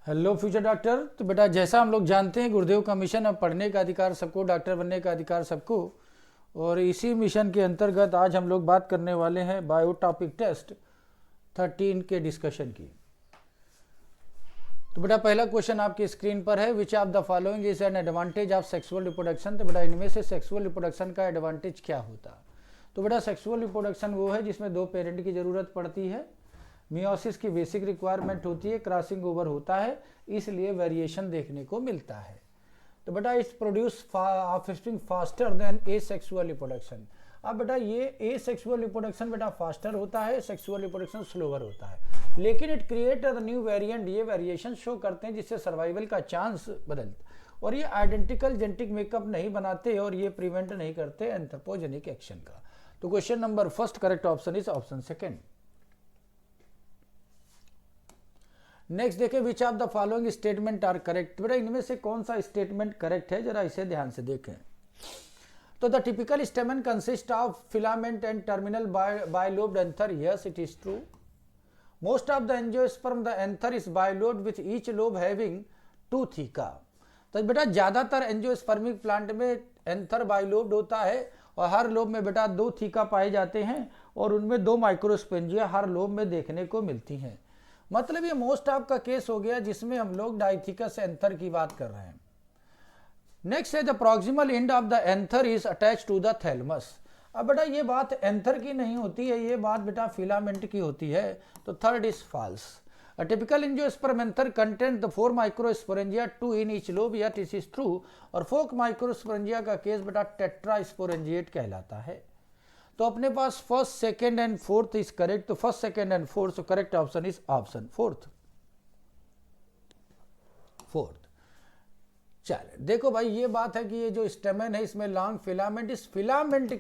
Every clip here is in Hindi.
Hello future doctor. तो बेटा जैसा हम लोग जानते हैं गुरुदेव का मिशन है पढ़ने का अधिकार सबको, डॉक्टर बनने का अधिकार सबको। और इसी मिशन के अंतर्गत आज हम लोग बात करने वाले हैं बायो टॉपिक टेस्ट 13 के डिस्कशन की। तो बेटा पहला क्वेश्चन आपकी स्क्रीन पर है, विच of the following is an advantage of sexual reproduction. तो बेटा इनमें से सेक्सुअल रिप्रोडक्शन का एडवांटेज क्या होता है? तो बेटा सेक्सुअल रिप्रोडक्शन वो है जिसमें दो पेरेंट की जरूरत पड़ती है, मियोसिस की बेसिक रिक्वायरमेंट होती है, क्रॉसिंग ओवर होता है, इसलिए वेरिएशन देखने को मिलता है। तो बेटा it's produce offspring faster than asexual reproduction. अब बेटा ये एसेक्सुअल रिप्रोडक्शन बेटा फास्टर होता है, सेक्सुअल रिप्रोडक्शन स्लोअर होता है, लेकिन it create a new variant, ये वेरिएशन शो करते हैं जिससे सर्वाइवल का चांस बदलता, और ये आइडेंटिकल जेनेटिक मेकअप नहीं बनाते और ये प्रिवेंट नहीं करते एंथ्रोपोजेनिक एक्शन का। तो question number first correct option is option second. Next देखें, which of the following statement are correct. बेटा इनमें से कौन सा स्टेटमेंट करेक्ट है, जरा इसे ध्यान से देखें। तो the typical stamen consist of filament and terminal bilobed anther, yes it is true. Most of the angiosperm the anther is bilobed with each lobe having two theca. तो बेटा ज्यादातर एंजियोस्पर्मिक प्लांट में एंथर बाइलोब्ड होता है और हर लोब में बेटा दो थीका पाए जाते हैं और उनमें दो माइक्रोस्पोंजिया हर लोब में देखने को मिलती हैं। मतलब ये मोस्ट ऑफ का केस हो गया जिसमें हम लोग डाइथिकस एंथर की बात कर रहे हैं। नेक्स्ट है the proximal end of the anther is attach to the thalamus. अब बेटा ये बात एंथर की नहीं होती है, ये बात बेटा फिलामेंट की होती है। तो third is false. A typical angiosperm anther content the 4 microsporangia 2 in each lobe, yet it is true. और 4 माइक्रोस्पोरेंजिया का केस बेटा टेट्रास्पोरेंजिएट कहलाता है। तो अपने पास first second and fourth is correct. तो फर्स्ट सेकेंड एंड फोर्थ, तो correct option is option fourth. चलिए देखो भाई, ये बात है कि ये जो स्टेमन है इसमें लॉन्ग फिलामेंट, इस फिलामेंट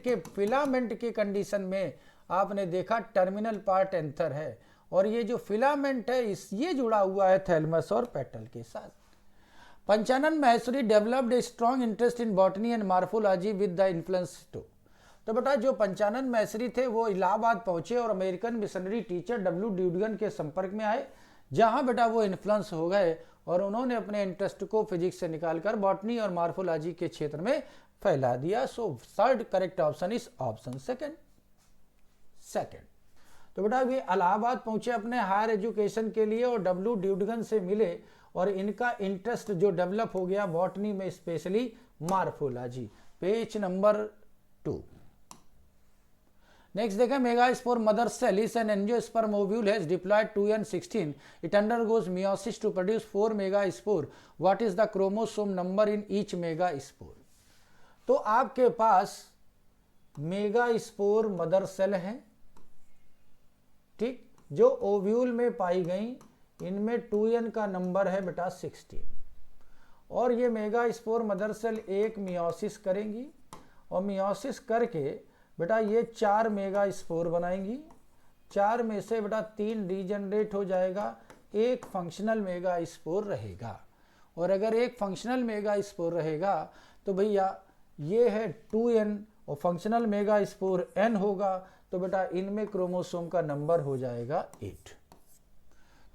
के कंडीशन में आपने देखा टर्मिनल पार्ट एंथर है और ये जो फिलामेंट है ये जुड़ा हुआ है थैलमस और पेटल के साथ। Panchanan Maheshwari developed a strong interest in botany and morphology with the influence to. तो बेटा जो पंचानन माहेश्वरी थे वो इलाहाबाद पहुंचे और अमेरिकन मिशनरी टीचर डब्ल्यू ड्यूडगन के संपर्क में आए, जहां बेटा वो इन्फ्लुएंस हो गए और उन्होंने अपने इंटरेस्ट को फिजिक्स से निकालकर बॉटनी और मार्फोलॉजी के क्षेत्र में फैला दिया। So third correct option is option second. तो बेटा ये इलाहाबाद पहुंचे अपने हायर एजुकेशन के लिए और डब्ल्यू ड्यूडगन से मिले और इनका इंटरेस्ट जो डेवलप हो गया बॉटनी में, specially morphology. Page number 2। Next देखें, megaspore mother cell is an angiosperm ovule has diploid 2n16. It undergoes meiosis to produce 4 megaspore. What is the chromosome number in each megaspore? तो आपके पास मेगास्पोर मदर सेल है, ठीक, जो ओव्यूल में पाई गई। इनमें 2n का नंबर है बेटा 16 और ये मेगास्पोर मदर सेल एक मियोसिस करेंगी और मियोसिस करके बेटा ये 4 मेगा स्पोर बनाएंगी। 4 में से बेटा 3 रीजनरेट हो जाएगा, एक फंक्शनल मेगा स्पोर रहेगा। और अगर एक फंक्शनल मेगा स्पोर रहेगा तो भैया ये है 2n और फंक्शनल मेगा स्पोर n होगा, तो बेटा इनमें क्रोमोसोम का नंबर हो जाएगा 8।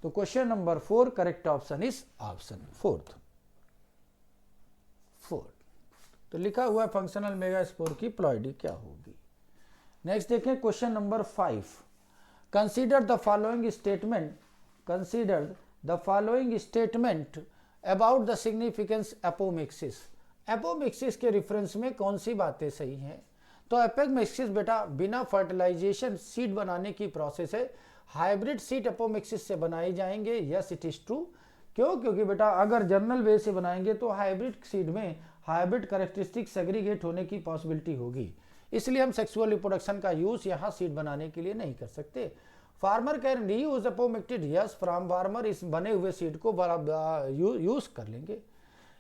तो question number 4 correct option is option fourth. तो लिखा हुआ फंक्शनल मेगा स्पोर की प्लॉइडी क्या होगी। नेक्स्ट देखें question number 5। Consider the following statement about the significance apomixis. Apomixis के रेफरेंस में कौन सी बातें सही हैं? तो एपोमिक्सिस बेटा बिना फर्टिलाइजेशन सीड बनाने की प्रोसेस है। हाइब्रिड सीड एपोमिक्सिस से बनाए जाएंगे, यस इट इज ट्रू। क्यों? क्योंकि बेटा अगर जर्नल वे से बनाएंगे तो हाइब्रिड सीड में हाइब्रिड कैरेक्टरिस्टिक सेग्रीगेट होने की पॉसिबिलिटी होगी, इसलिए हम सेक्सुअल रिप्रोडक्शन का यूज यहाँ सीड बनाने के लिए नहीं कर सकते। Farmer can reuse apomictic, yes from farmer इस बने हुए सीड को यूज कर लेंगे।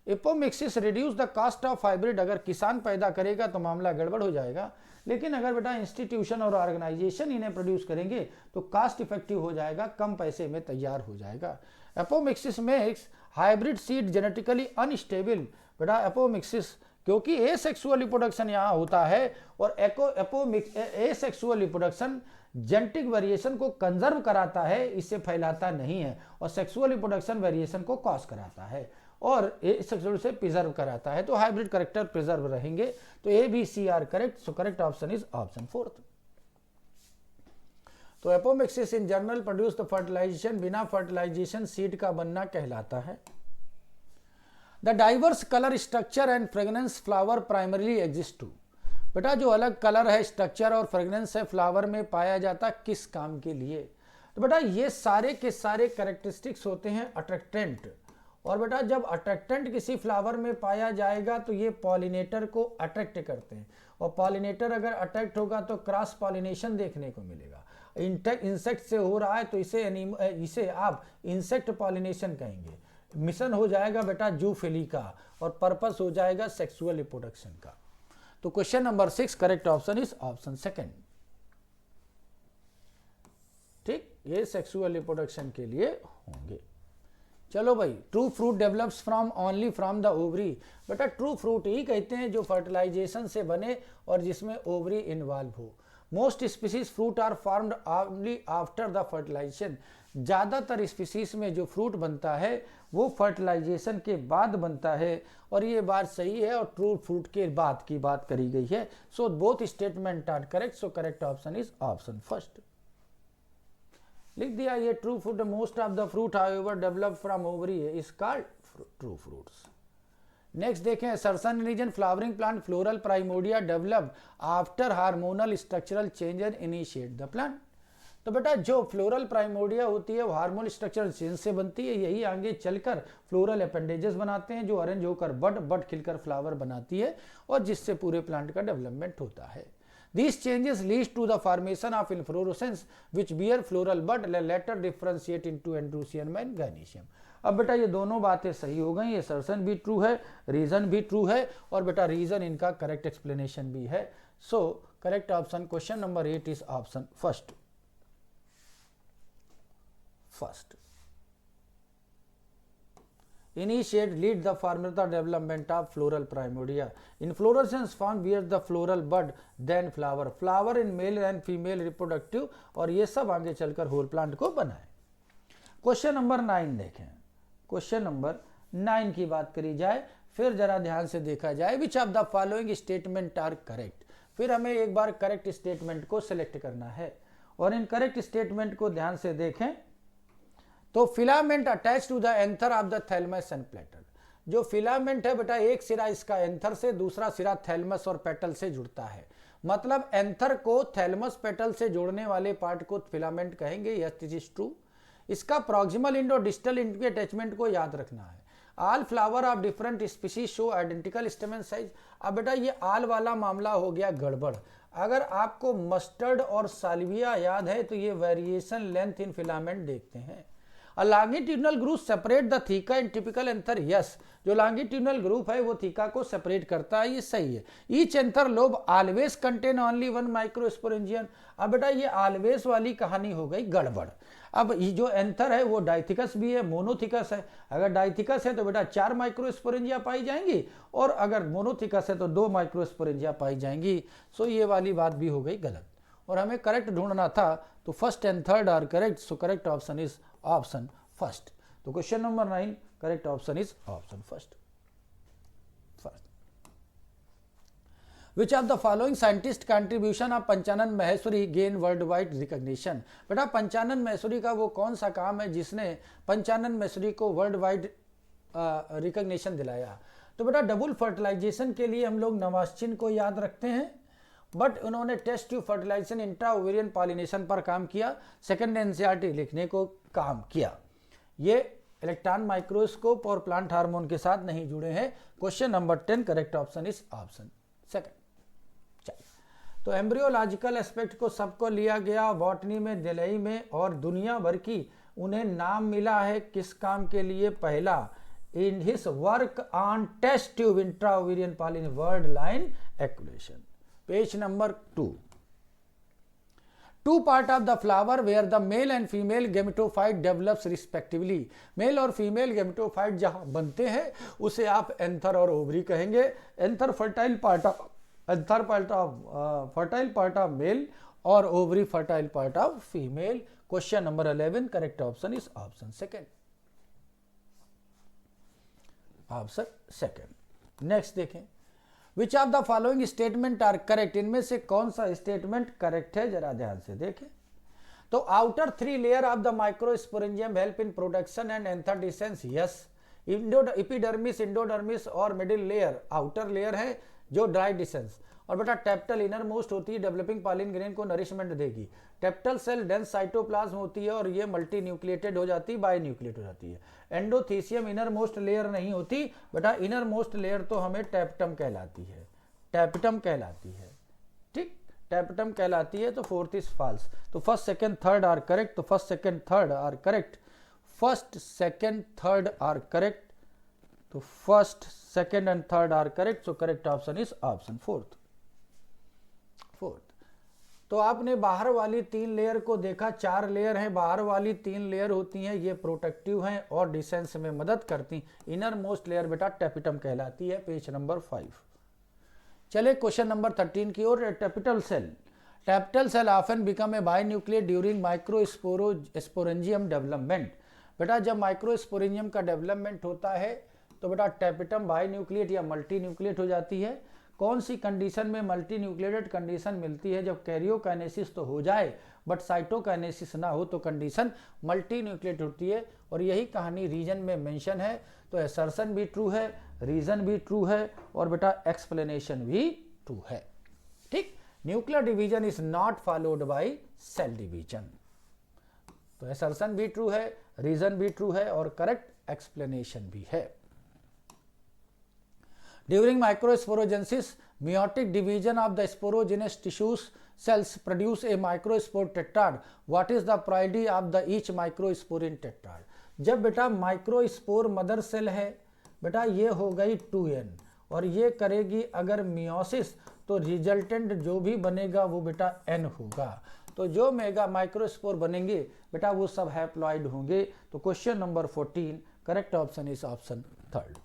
Apomixis reduce the cost of hybrid, अगर किसान पैदा करेगा तो मामला गड़बड़ हो जाएगा, लेकिन अगर बेटा इंस्टीट्यूशन और ऑर्गेनाइजेशन इन्हें प्रोड्यूस करेंगे तो कॉस्ट इफेक्टिव हो जाएगा, कम पैसे में तैयार हो जाएगा। Apomixis makes hybrid seed genetically unstable. बेटा एपोमिक्सिस क्योंकि एसेक्सुअल रिप्रोडक्शन यहाँ होता है और एसेक्सुअल रिप्रोडक्शन जेनेटिक वेरिएशन को कंजर्व कराता है, इसे फैलाता नहीं है, और सेक्सुअल रिप्रोडक्शन वेरिएशन को कॉज कराता है और एसेक्सुअल से प्रिजर्व कराता है। तो हाइब्रिड करेक्टर प्रिजर्व रहेंगे। तो A B C are correct. So correct option is option 4th। तो apomixis in general produce the fertilisation, बिना फर्टिलाइजेशन सीड का बनना कहलाता है। The diverse colour structure and fragrance flower primarily exist to. बेटा जो अलग कलर है, स्ट्रक्चर और फ्रेगनेंस है फ्लावर में पाया जाता किस काम के लिए? तो बेटा ये सारे के सारे कैरेक्टरिस्टिक्स होते हैं अट्रैक्टेंट। और बेटा जब अट्रैक्टेंट किसी फ्लावर में पाया जाएगा तो ये पॉलिनेटर को अट्रैक्ट करते हैं, और पॉलिनेटर अगर अट्रैक्ट होगा तो क्रॉस पॉलिनेशन देखने को मिलेगा। इंसेक्ट से हो रहा है तो इसे आप इंसेक्ट पॉलिनेशन कहेंगे। मिशन हो जाएगा बेटा जूफिली का, और पर्पस हो जाएगा सेक्सुअल रिप्रोडक्शन का। तो question number 6 correct option is option 2nd। ठीक, ये सेक्सुअल रिप्रोडक्शन के लिए होंगे। चलो भाई, true fruit develops from only from the ovary. बेटा ट्रू फ्रूट ही कहते हैं जो फर्टिलाइजेशन से बने और जिसमें ओवरी इन्वॉल्व हो। Most species fruit are formed only after the fertilisation. ज़्यादातर स्पीसीज में जो फ्रूट बनता है वो फर्टिलाइजेशन के बाद बनता है, और ये बात सही है और ट्रू फ्रूट के बाद की बात करी गई है। So both statement are correct. So correct option is option 1st। लिख दिया ये true fruit. Most of the fruit however develop from ovary is called true fruits. Next देखें, assertion reason flowering plant floral primordia develop after hormonal structural change and initiate the plant. तो बेटा जो फ्लोरल प्राइमोडिया होती है वो हार्मोनल स्ट्रक्चरल चेंज से बनती है, यही आगे चलकर फ्लोरल अपेंडेजेस बनाते हैं जो अरेंज होकर बड खिलकर फ्लावर बनाती है और जिससे पूरे प्लांट का डेवलपमेंट होता है। These changes leads to the formation of inflorescence which bear floral bud later differentiate into androecium and gynoecium। अब बेटा ये दोनों बातें सही हो गई, असर्शन भी ट्रू है, रीजन भी ट्रू है, और बेटा रीजन इनका करेक्ट एक्सप्लेनेशन भी है। सो correct option question number 8 is option 1st। Initiate lead the formula development of floral primordia. Inflorescence form bears the floral bud then flower. Flower in male and female reproductive, और ये सब आगे चलकर होल प्लांट को बनाए। क्वेश्चन नंबर 9 देखें। क्वेश्चन नंबर 9 की बात करी जाए, फिर जरा ध्यान से देखा जाए। Which of the following statement are correct. फिर हमें एक बार करेक्ट स्टेटमेंट को सिलेक्ट करना है, और इन करेक्ट स्टेटमेंट को ध्यान से देखें। तो filament attach to the anther of the thalamus and petal. जो फिलामेंट है बेटा, एक सिरा इसका एंथर से, दूसरा सिरा थैलमस और पेटल से जुड़ता है। मतलब एंथर को थैलमस पेटल से जोड़ने वाले पार्ट को फिलामेंट कहेंगे। Yes this is true. इसका प्रॉक्सिमल एंड और डिस्टल एंड के अटैचमेंट को याद रखना है। All flower of different species show identical स्टेमन size. अब बेटा ये आल वाला मामला हो गया गड़बड़। अगर आपको मस्टर्ड और साल्विया याद है तो ये वेरिएशन लेंथ इन फिलामेंट देखते हैं। A longitudinal group separate the theca in typical anther। yes, जो longitudinal group है वो थीका को सेपरेट करता है, ये सही है। Each anther lobe always contain only one microsporangium। अब बेटा ये always वाली कहानी हो गई गड़बड़। अब ये जो एंथर है वो डाइथिकस भी है, मोनोथिकस है। अगर डाइथिकस है तो बेटा 4 माइक्रोस्पोरेंजिया पाई जाएंगी, और अगर मोनोथिकस है तो 2 माइक्रोस्पोरेंजिया पाई जाएंगी। सो ये वाली बात भी हो गई गलत, और हमें करेक्ट ढूंढना था। तो first and third are correct. So correct option is option 1st। तो question number 9 correct option is option 1st। Which of the following scientist contribution of Panchanan Maheshwari gain world wide recognition. बेटा पंचानन महेश्वरी का वो कौन सा काम है जिसने पंचानन महेश्वरी को वर्ल्ड वाइड रिकॉग्निशन दिलाया? तो बेटा डबल फर्टिलाइजेशन के लिए हम लोग नवास्चिन को याद रखते हैं, बट उन्होंने test tube fertilisation intra ovarian pollination पर काम किया, सेकंड एनसीईआरटी लिखने को काम किया। ये इलेक्ट्रॉन माइक्रोस्कोप और प्लांट हार्मोन के साथ नहीं जुड़े हैं। Question number 10 correct option is option 2nd। तो एम्ब्रियोलॉजिकल एस्पेक्ट को सबको लिया गया बॉटनी में, दिलई में, और दुनिया भर की उन्हें नाम मिला है किस काम के लिए? पहला, in his work on test tube intra ovarian pollination word line एक्युलेशन। Page number 2। Two part of the flower where the male and female gametophyte develops respectively. Male और फीमेल गेमेटोफाइट जहां बनते हैं उसे आप एंथर और ओवरी कहेंगे। Anther fertile part of male और ovary fertile part of female. Question number 11 correct option is option second, option second. Next देखें, which of the following statement are correct, इनमें से कौन सा स्टेटमेंट करेक्ट है, जरा ध्यान से देखें। तो outer 3 layer of the microsporangium help in production and anther dehiscence, yes. Epidermis, endodermis और मिडिल लेयर आउटर लेयर है जो ड्राई डिसेंस। और बेटा टैप्टल इनर मोस्ट होती है, डेवलपिंग पॉलिन ग्रेन को नरिशमेंट देगी। टैप्टल सेल डेंस साइटोप्लाज्म होती है और ये मल्टी न्यूक्लिएटेड हो जाती है, बाई न्यूक्लिएट हो जाती है। एंडोथीसियम इनर मोस्ट लेयर नहीं होती बेटा, इनर मोस्ट लेयर तो हमें टैप्टम कहलाती है, टैप्टम कहलाती है, ठीक, टैप्टम कहलाती है। तो फोर्थ इज फॉल्स। तो first second third are correct, तो first second third are correct, first second third are correct, तो first second and third are correct. So correct option is option fourth. तो आपने बाहर वाली 3 लेयर को देखा, 4 लेयर हैं, बाहर वाली 3 लेयर होती हैं, ये प्रोटेक्टिव हैं और डिसेंस में मदद करती। इनर मोस्ट लेयर बेटा टैपिटम कहलाती है। Page number 5। चले क्वेश्चन नंबर 13 की ओर। Tapetal cell often become a binucleate during microsporangium development. बेटा जब माइक्रोस्पोरेंजियम का डेवलपमेंट होता है तो बेटा टैपिटम बायन्यूक्लिएट या मल्टी न्यूक्लिएट हो जाती है। कौन सी कंडीशन में मल्टी न्यूक्लिएटेड कंडीशन मिलती है, जब कैरियोकाइनेसिस तो हो जाए बट साइटोकाइनेसिस ना हो तो कंडीशन मल्टी न्यूक्लिएट होती है। और यही कहानी रीजन में मेंशन है। तो असर्शन भी ट्रू है, रीजन भी ट्रू है और बेटा एक्सप्लेनेशन भी ट्रू है, ठीक। Nuclear division is not followed by cell division. तो असर्शन भी ट्रू है, रीजन भी ट्रू है और करेक्ट एक्सप्लेनेशन भी है। During microsporogenesis, meiotic division of the sporogenous tissues cells produce a microspore tetrad. What is the priority of the each microsporin tetrad? जब बेटा माइक्रोस्पोर मदर सेल है बेटा ये हो गई 2n और ये करेगी अगर मियोसिस तो रिजल्टेंट जो भी बनेगा वो बेटा n होगा। तो जो मेगा माइक्रोस्पोर बनेंगे बेटा वो सब हैप्लॉइड होंगे। तो question number 14 correct option is option third.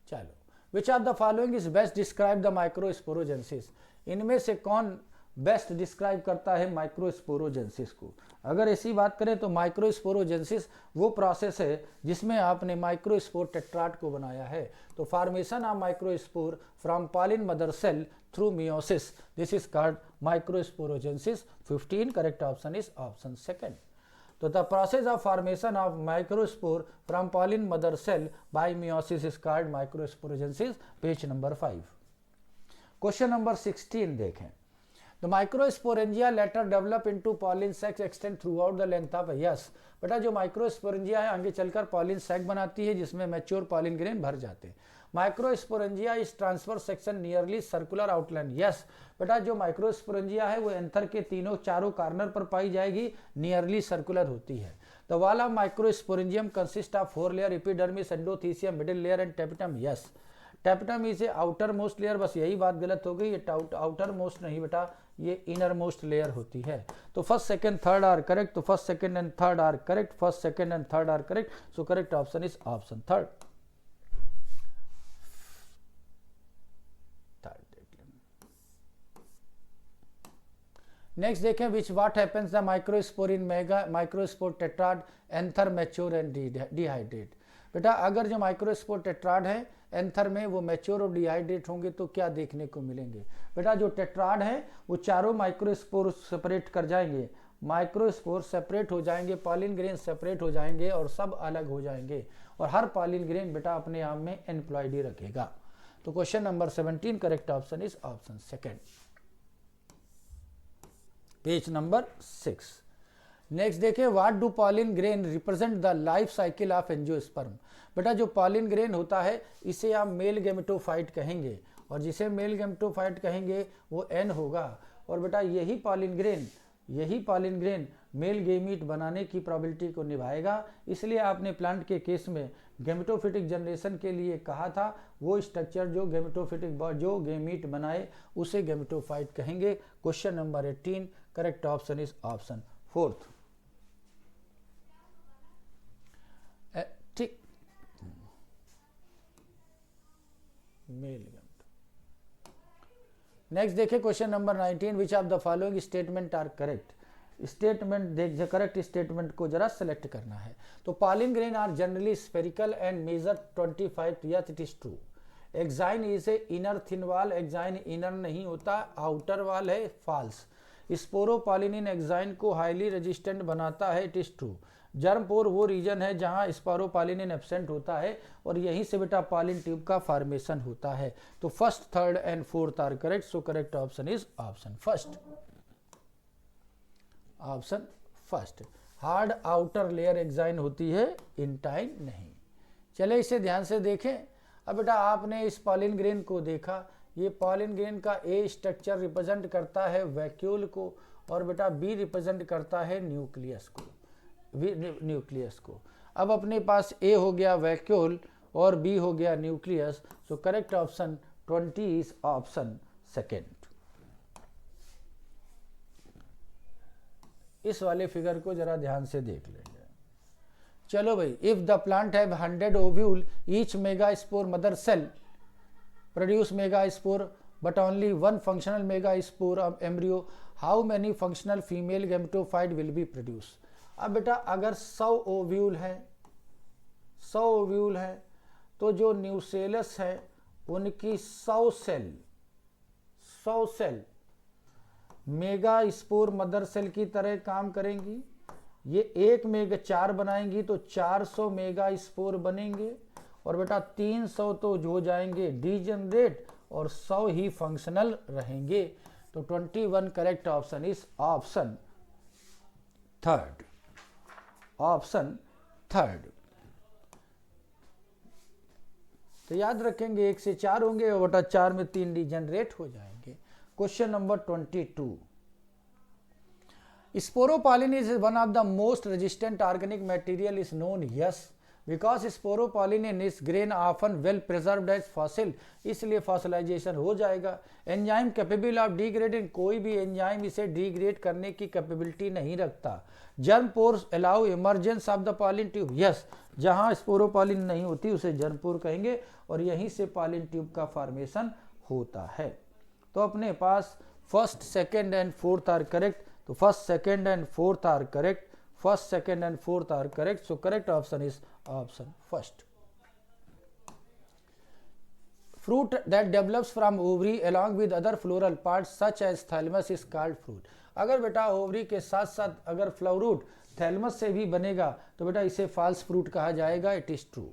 चलो, which of the following is best describe the microsporogenesis, इनमें से कौन बेस्ट डिस्क्राइब करता है माइक्रोस्पोरोजेनेसिस को। अगर ऐसी बात करें तो माइक्रोस्पोरोजेनेसिस वो प्रोसेस है जिसमें आपने माइक्रोस्पोर टेट्राड को बनाया है। तो formation of microspore from pollen mother cell through meiosis, this is called microsporogenesis. 15 correct option is option second. तो the process of formation of microspore from pollen mother cell by meiosis is called microsporogenesis. Page number 5। Question number 16 देखें। The microsporangia later develop into pollen sacs extend throughout the length of yes। बेटा जो माइक्रोस्पोरेंजिया है आगे चलकर पॉलिन सैक बनाती है जिसमें मैच्योर पॉलिन ग्रेन भर जाते हैं। माइक्रोस्पोरेंजिया इस transfer section nearly circular outline, yes. बेटा जो माइक्रोस्पोरेंजिया है वो एंथर के चारों कॉर्नर पर पाई जाएगी, नियरली सर्कुलर होती है। The wall of microsporangium consist of 4 layer, epidermis, endothecium, middle layer and tapetum, yes. Tapetum is a outer most layer, बस यही बात गलत हो गई, ये आउटर मोस्ट नहीं बेटा, ये इनर मोस्ट लेयर होती है। तो first second third are correct, तो first second and third are correct, first second and third are correct. So correct option is option third. Next देखें, which what happens the microspore in mega microspore tetrad anther mature and dehydrate. बेटा अगर जो माइक्रोस्पोर टेट्राड है एंथर में वो मैच्योर और डिहाइड्रेट होंगे तो क्या देखने को मिलेंगे। बेटा जो टेट्राड है वो चारों माइक्रोस्पोर सेपरेट कर जाएंगे, माइक्रोस्पोर सेपरेट हो जाएंगे, पॉलिन ग्रेन सेपरेट हो जाएंगे और सब अलग हो जाएंगे और हर पॉलिन ग्रेन बेटा अपने आप में एनप्लॉयडी रखेगा। तो question number 17 correct option is option second. Page number 6। Next देखें, what do pollen grain represent the life cycle of angiosperm. बेटा जो पॉलिन ग्रेन होता है इसे आप मेल गैमेटोफाइट कहेंगे और जिसे मेल गैमेटोफाइट कहेंगे वो एन होगा। और बेटा यही पॉलिन ग्रेन मेल गेमीट बनाने की प्रोबेबिलिटी को निभाएगा। इसलिए आपने प्लांट के केस में गेमेटोफिटिक जनरेशन के लिए कहा था, वो स्ट्रक्चर जो गेमेटोफिटिक जो गेमीट बनाए उसे गेमेटोफाइट कहेंगे। Question number 18 correct option is option 4। ठीक, मेल। नेक्स्ट देखिए question number 19, which of the following statement are correct. Statement देख, करेक्ट स्टेटमेंट को जरा सेलेक्ट करना है। तो pollen grain are generally spherical and measure 25, yes it is true. Exine is a inner thin wall, exine inner नहीं होता, आउटर वाल है, फॉल्स। स्पोरोपॉलिनिन एक्साइन को हाईली रेजिस्टेंट बनाता है, इट इज ट्रू। जर्म पोर वो रीजन है जहां स्पोरोपॉलिनिन एब्सेंट होता है और यहीं से बेटा पॉलिन ट्यूब का फॉर्मेशन होता है। तो first, third and fourth are correct, so correct option is option first. Option first. Hard outer layer exine होती है, इंटाइन नहीं। चले इसे ध्यान से देखें। अब बेटा आपने इस पॉलिन ग्रेन को देखा, ये पॉलिन ग्रेन का ए स्ट्रक्चर रिप्रेजेंट करता है वैक्यूल को और बेटा बी रिप्रेजेंट करता है न्यूक्लियस को, न्यूक्लियस को। अब अपने पास ए हो गया वैक्यूल और बी हो गया nucleus, so correct option 20 is option second. इस वाले फिगर को जरा ध्यान से देख लेंगे। चलो भाई, if the plant have 100 ovule, each megaspore mother cell produce megaspore but only one functional mega spore of embryo, how many functional female gametophyte will be produced? अब बेटा अगर 100 ओव्यूल है, 100 ओव्यूल है तो जो न्यूसेलस है उनकी 100 cell megaspore mother cell की तरह काम करेंगी। ये एक मेगा 4 बनाएंगी तो 400 मेगा स्पोर बनेंगे और बेटा 300 तो हो जाएंगे डीजनरेट और 100 ही फंक्शनल रहेंगे। तो 21 correct option is option third, option third. तो याद रखेंगे 1 से 4 होंगे और बेटा 4 में 3 डीजनरेट हो जाएंगे। Question number 22, sporopollenin is one of the most resistant organic material is known, yes because sporopollenin is grain often well preserved as fossil, इसलिए फॉसिलाइजेशन हो जाएगा। एंजाइम कैपेबल ऑफ डिग्रेडिंग, कोई भी एंजाइम इसे डिग्रेड करने की कैपेबिलिटी नहीं रखता। Germ pores allow emergence of the pollen tube, yes जहां स्पोरोपॉलिन नहीं होती उसे जर्म पोर कहेंगे और यहीं से पॉलिन ट्यूब का फॉर्मेशन होता है। तो अपने पास first, second and fourth are correct. तो first, second and fourth are correct, first, second and fourth are correct, so correct option is option first. Fruit that develops from ovary along with other floral parts such as thalamus is called fruit. अगर बेटा ओवरी के साथ साथ अगर फ्लावरूट थैलमस से भी बनेगा तो बेटा इसे फॉल्स फ्रूट कहा जाएगा, it is true.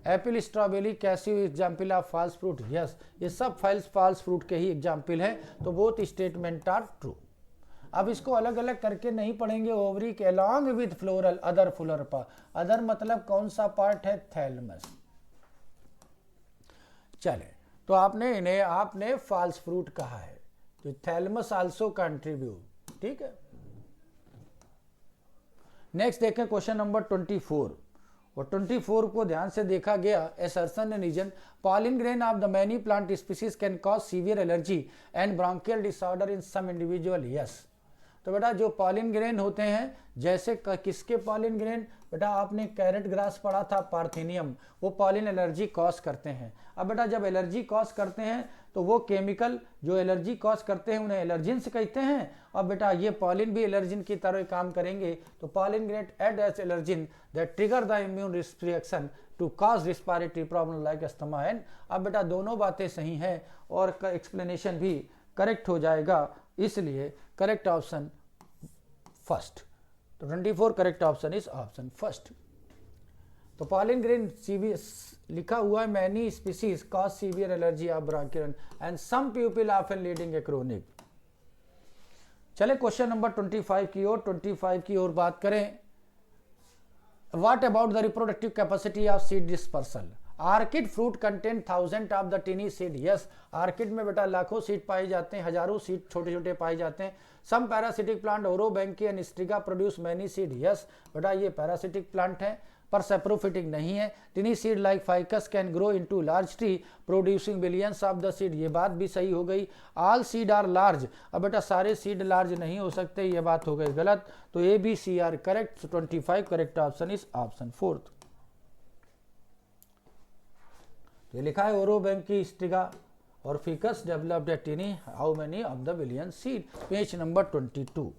Apple, strawberry, cashew example of false fruit, yes ये सब फॉल्स फ्रूट के ही एग्जाम्पल हैं। तो बोथ स्टेटमेंट आर ट्रू। अब इसको अलग अलग करके नहीं पढ़ेंगे। ओवरी के along with floral other floral part, other मतलब कौन सा पार्ट है, थैलमस। चले तो आपने फॉल्स फ्रूट कहा है तो थैलमस आल्सो कंट्रीब्यूट, ठीक है। नेक्स्ट देखें क्वेश्चन नंबर 24 और 24 को ध्यान से देखा गया। Assertion and reason, pollen grain of the many plant species can cause severe allergy and bronchial disorder in some individual, yes. तो बेटा जो पॉलिन ग्रेन होते हैं, जैसे किसके पॉलिन ग्रेन, बेटा आपने कैरेट ग्रास पढ़ा था, पार्थेनियम, वो पॉलिन एलर्जी कॉज करते हैं। अब बेटा जब एलर्जी कॉज करते हैं तो वो केमिकल जो एलर्जी कॉज करते हैं उन्हें एलर्जिन्स कहते हैं। और बेटा ये पॉलिन भी एलर्जिन की तरह काम करेंगे। तो pollen grain act as allergen that trigger the immune reaction to cause respiratory problem like asthma and. अब बेटा दोनों बातें सही हैं और एक्सप्लेनेशन भी करेक्ट हो जाएगा, इसलिए करेक्ट ऑप्शन फर्स्ट। तो 24 correct option is option first. तो पॉलिन ग्रेन लिखा हुआ है, many species cause severe allergy of bronchial and some people often leading a chronic. चले क्वेश्चन नंबर 25 की ओर, 25 की ओर बात करें। What about the reproductive capacity of seed dispersal, orchid fruit contain 1000 of the tiny seed, yes orchid में बेटा लाखों सीड पाए जाते हैं, हजारों सीड छोटे छोटे पाए जाते हैं। Some parasitic plant orobanche and striga produce many seed, yes बेटा ये पैरासिटिक प्लांट है। पर सैप्रोफिटिक नहीं है। Tiny seed like ficus can grow into large tree producing billions of the seed, ये बात भी सही हो गई। ऑल सीड आर लार्ज, अब बेटा सारे सीड लार्ज नहीं हो सकते, ये बात हो गई गलत। तो A B C are correct. 25 correct option is option fourth. ये लिखा है ओरोबैंकी स्टिगा और ficus developed at tiny how many of the billion seed, page number 22।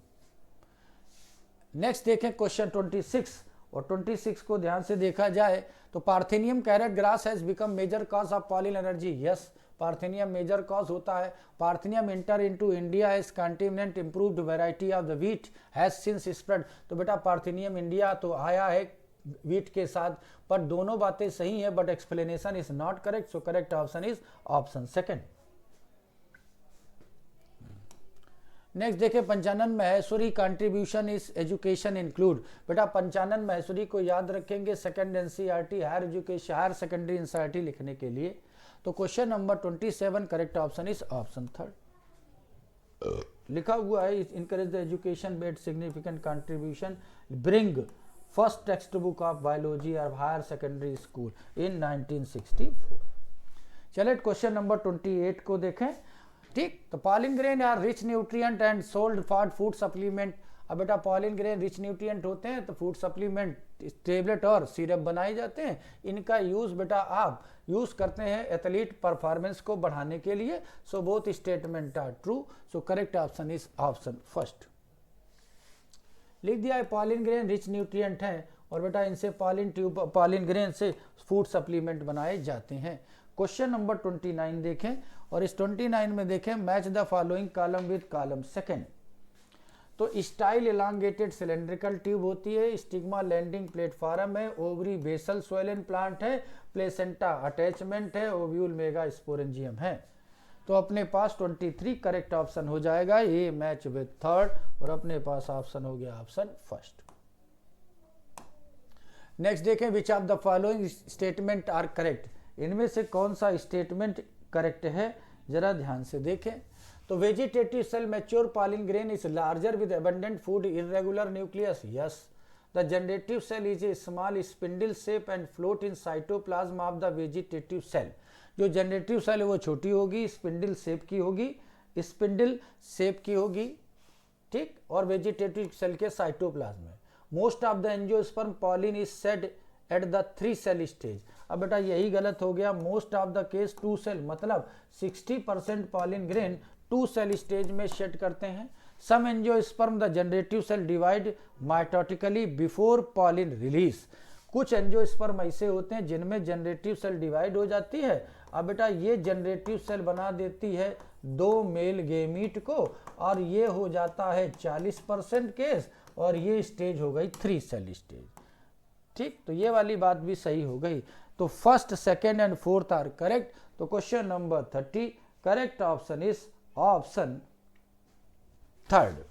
Next देखें क्वेश्चन 26, और 26 को ध्यान से देखा जाए तो parthenium carrot grass has become major cause of pollen energy. Yes, parthenium major cause होता है। Parthenium enter into India as continent improved variety of the wheat has since spread. तो बेटा पार्थेनियम इंडिया तो आया है व्हीट के साथ, पर दोनों बातें सही है but explanation is not correct, so correct option is option second. Next देखें Panchanan Maheshwari contribution is education include. बेटा पंचानन महेश्वरी को याद रखेंगे second NCERT higher education higher secondary NCERT लिखने के लिए। तो question number 27 correct option is option third. लिखा हुआ है encourage the education made significant contribution bring first textbook of biology of higher secondary school in 1964। चलिए क्वेश्चन नंबर 28 को देखें। ठीक, तो pollen grain are rich nutrient and sold for food supplement. अब बेटा पॉलिन ग्रेन रिच न्यूट्रिएंट होते हैं तो फूड सप्लीमेंट टेबलेट और सिरप बनाए जाते हैं। इनका यूज बेटा आप यूज करते हैं एथलीट परफॉर्मेंस को बढ़ाने के लिए। So both statement are true, so correct option is option first. लिख दिया है पॉलिन ग्रेन रिच न्यूट्रिएंट है और बेटा इनसे पॉलिन ग्रेन से फूड सप्लीमेंट बनाए जाते हैं। क्वेश्चन नंबर 29 देखें और इस 29 में देखें match the following column with column second. तो स्टाइल एलांगेटेड सिलेंड्रिकल ट्यूब होती है, स्टिग्मा लैंडिंग प्लेटफॉर्म है, ओवरी बेसल स्वेलन प्लांट है, प्लेसेंटा अटैचमेंट है, ओव्यूल मेगा स्पोरेंजियम है। तो अपने पास 23 करेक्ट ऑप्शन हो जाएगा, ये मैच विद थर्ड, और अपने पास ऑप्शन हो गया ऑप्शन फर्स्ट। नेक्स्ट देखें which of the following statement are correct. इनमें से कौन सा स्टेटमेंट करेक्ट है, जरा ध्यान से देखें। तो vegetative cell mature pollen grain is larger with abundant food irregular nucleus. Yes, the generative cell is a small spindle shape and float in cytoplasm of the vegetative cell. जो जनरेटिव सेल है वो छोटी होगी, स्पिंडल शेप की होगी, स्पिंडल शेप की होगी, ठीक, और वेजिटेटिव सेल के साइटोप्लाज्म में। Most of the angiosperm pollen is shed at the 3 cell stage. अब बेटा यही गलत हो गया, most of the case 2 cell, मतलब 60% पॉलिन ग्रेन 2 सेल स्टेज में शेड करते हैं। Some angiosperm the generative cell divide mitotically before pollen release. कुछ एंजियोस्पर्म ऐसे होते हैं जिनमें जनरेटिव सेल डिवाइड हो जाती है। अब बेटा ये जनरेटिव सेल बना देती है 2 मेल गेमीट को, और ये हो जाता है 40% केस, और ये स्टेज हो गई 3 सेल स्टेज। ठीक, तो ये वाली बात भी सही हो गई। तो first, second and fourth are correct. तो question number 30 correct option is option third.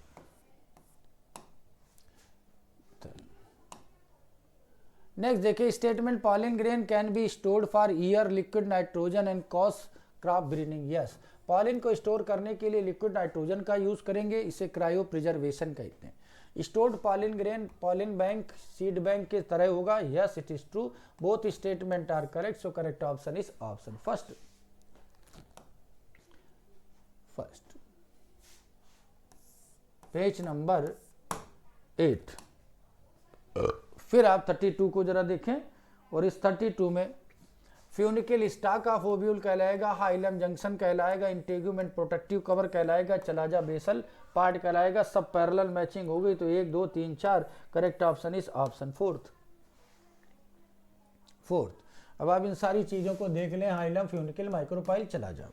Next देखिए statement pollen grain can be stored for year liquid nitrogen and cause crop breeding. Yes, pollen को स्टोर करने के लिए लिक्विड नाइट्रोजन का यूज करेंगे, इसे क्रायो प्रिजर्वेशन कहते हैं। Stored pollen grain pollen bank seed bank के तरह होगा। Yes, it is true, both statement are correct, so correct option is option first. Page number 8। फिर आप 32 को जरा देखें, और इस 32 में फ्यूनिकल स्टाक ऑफ ओव्यूल कहलाएगा, हाइलम जंक्शन कहलाएगा, इंटेग्यूमेंट प्रोटेक्टिव कवर कहलाएगा, चलाजा बेसल पार्ट कहलाएगा। सब पैरेलल मैचिंग हो गई, तो 1 2 3 4 correct option is option fourth. अब आप इन सारी चीजों को देख लें, hilum funicle micropyle chalaza.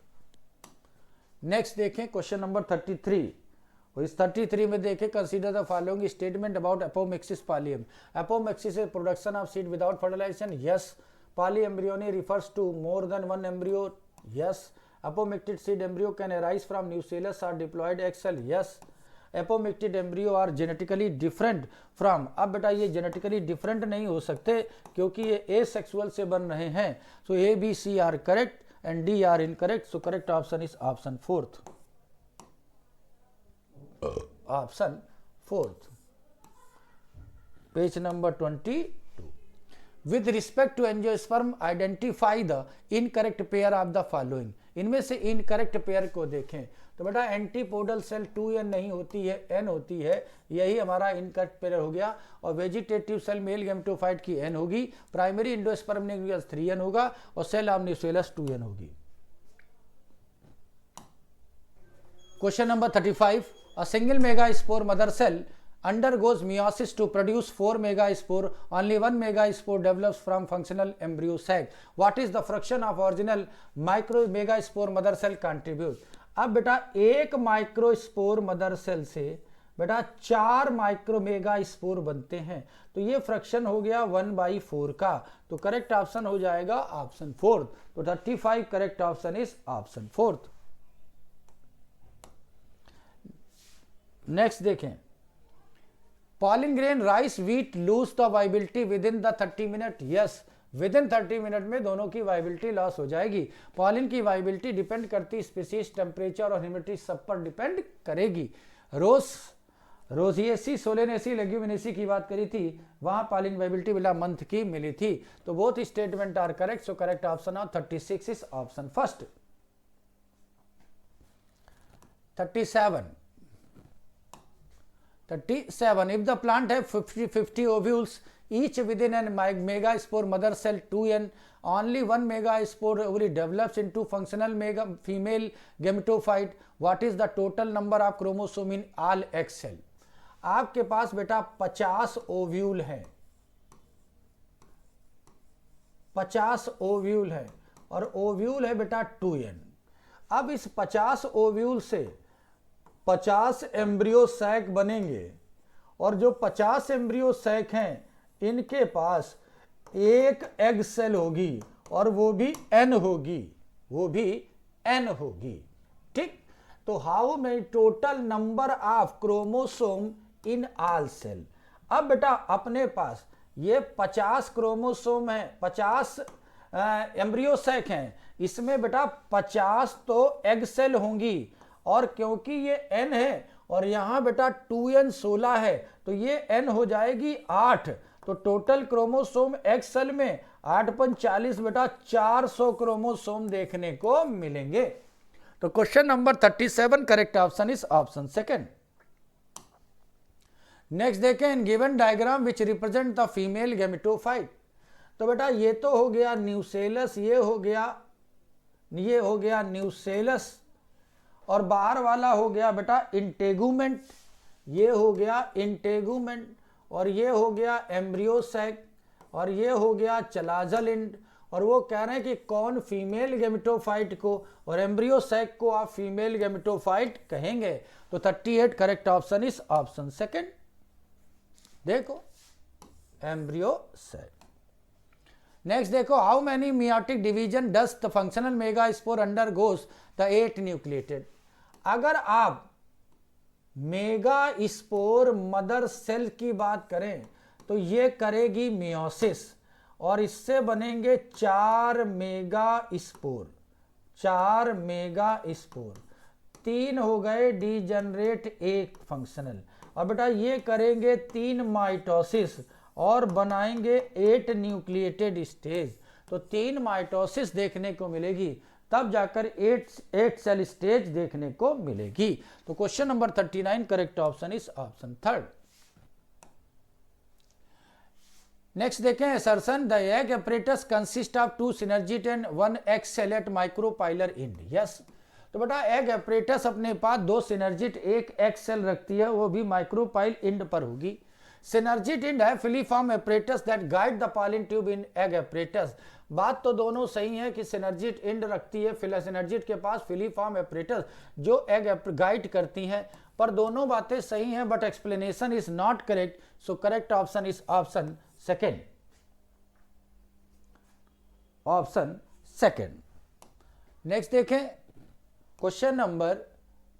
Next देखें क्वेश्चन नंबर 33, और इस 33 में देखें consider the following statement about apomixis पॉलियम। Apomixis is production of seed without fertilization. Yes, polyembryony refers to more than one embryo. Yes, apomicted seed embryo can arise from nucellus or diploid egg cell. Yes, apomicted embryo are genetically different from। अब बेटा ये genetically different नहीं हो सकते क्योंकि ये asexual से बन रहे हैं। So A, B, C are correct and D are incorrect. So correct option is option fourth. Option fourth. Page number 22. With respect to angiosperm identify the incorrect pair of the following. इनमें से इनकरेक्ट पेयर को देखें तो बेटा एंटीपोडल सेल 2n नहीं होती है, n होती है, यही हमारा इनकरेक्ट पेयर हो गया। और वेजिटेटिव सेल मेल गैमेटोफाइट की n होगी, प्राइमरी इंडोस्पर्म न्यूक्लियस 3n होगा और सेल ऑफ न्यूक्लियस 2n होगी। Question number 35, a single megaspore mother cell undergoes meiosis to produce 4 megaspore. Only 1 megaspore develops from functional embryo sac. What is the fraction of original micro megaspore mother cell contribute? अब बेटा एक माइक्रोस्पोर मदर सेल से बेटा 4 माइक्रो मेगा स्पोर बनते हैं, तो ये फ्रैक्शन हो गया 1/4 का। तो करेक्ट ऑप्शन हो जाएगा ऑप्शन 4। तो 35 correct option is option 4। Next देखें, pollen grain rice wheat lose the viability within the 30 minute. Yes, within 30 minute में दोनों की वाइबिलिटी लॉस हो जाएगी। पॉलिन की वाइबिलिटी डिपेंड करती स्पीसीज, टेम्परेचर और ह्यूमिडिटी सब पर डिपेंड करेगी। रोजिएसी, सोलेनेसी, लेग्यूमिनेसी की बात करी थी, वहां पॉलिन वाइबिलिटी बिना मंथ की मिली थी। तो both statement are correct, so correct option of 36 is option first. 37, if the plant have 50 ovules each within a megaspore mother cell 2n, only 1 megaspore ovary develops into functional female gametophyte. What is the total number of chromosome in all X cell? आपके पास बेटा 50 ओव्यूल है, 50 ओव्यूल है और ओव्यूल है बेटा 2n। अब इस 50 ओव्यूल से 50 एम्ब्रियो सैक बनेंगे और जो 50 एम्ब्रियो सैक हैं इनके पास एक एग सेल होगी और वो भी n होगी, वो भी n होगी। ठीक, तो how many total number of chromosome in all cell. अब बेटा अपने पास ये 50 क्रोमोसोम है, 50 एम्ब्रियो सैक हैं, इसमें बेटा 50 तो एग सेल होंगी और क्योंकि ये n है और यहां बेटा 2n 16 है तो ये n हो जाएगी 8। तो टोटल क्रोमोसोम एक्स सेल में 8 × 40 बेटा 400 क्रोमोसोम देखने को मिलेंगे। तो question number 37 correct option is option second. Next देखें, in given diagram which represent the female gametophyte. तो बेटा ये तो हो गया न्यूसेलस, ये हो गया न्यूसेलस और बाहर वाला हो गया बेटा इंटेगुमेंट, ये हो गया इंटेगुमेंट और ये हो गया एम्ब्रियोसैक और ये हो गया चलाजल इंड। और वो कह रहे हैं कि कौन फीमेल गैमेटोफाइट को और एम्ब्रियोसैक को आप फीमेल गैमेटोफाइट कहेंगे। तो 38 correct option is option second. देखो एम्ब्रियोसैक। नेक्स्ट देखो, how many meiotic division does the functional megaspore undergoes the 8 nucleated. अगर आप मेगा स्पोर मदर सेल की बात करें तो ये करेगी मियोसिस और इससे बनेंगे 4 मेगा स्पोर, 4 मेगा स्पोर, 3 हो गए डीजनरेट, 1 फंक्शनल। और बेटा ये करेंगे 3 माइटोसिस और बनाएंगे 8 न्यूक्लिएटेड स्टेज। तो 3 माइटोसिस देखने को मिलेगी, तब जाकर 8 सेल स्टेज देखने को मिलेगी। तो question number 39 correct option is option third. Next देखें, assertion the egg apparatus consist of 2 synergid and 1 egg cell at micropylar end। Yes, तो बेटा एग apparatus अपने पास 2 synergid, 1 एग सेल रखती है, वो भी माइक्रोपाइल इंड पर होगी। synergid end है filiform apparatus that guide the pollen tube in egg apparatus। बात तो दोनों सही है कि synergid end रखती है, synergid के पास फिलीफॉर्म apparatus जो एग गाइड करती हैं, पर दोनों बातें सही हैं, but explanation is not correct. So correct option is option second, option second. Next देखें question number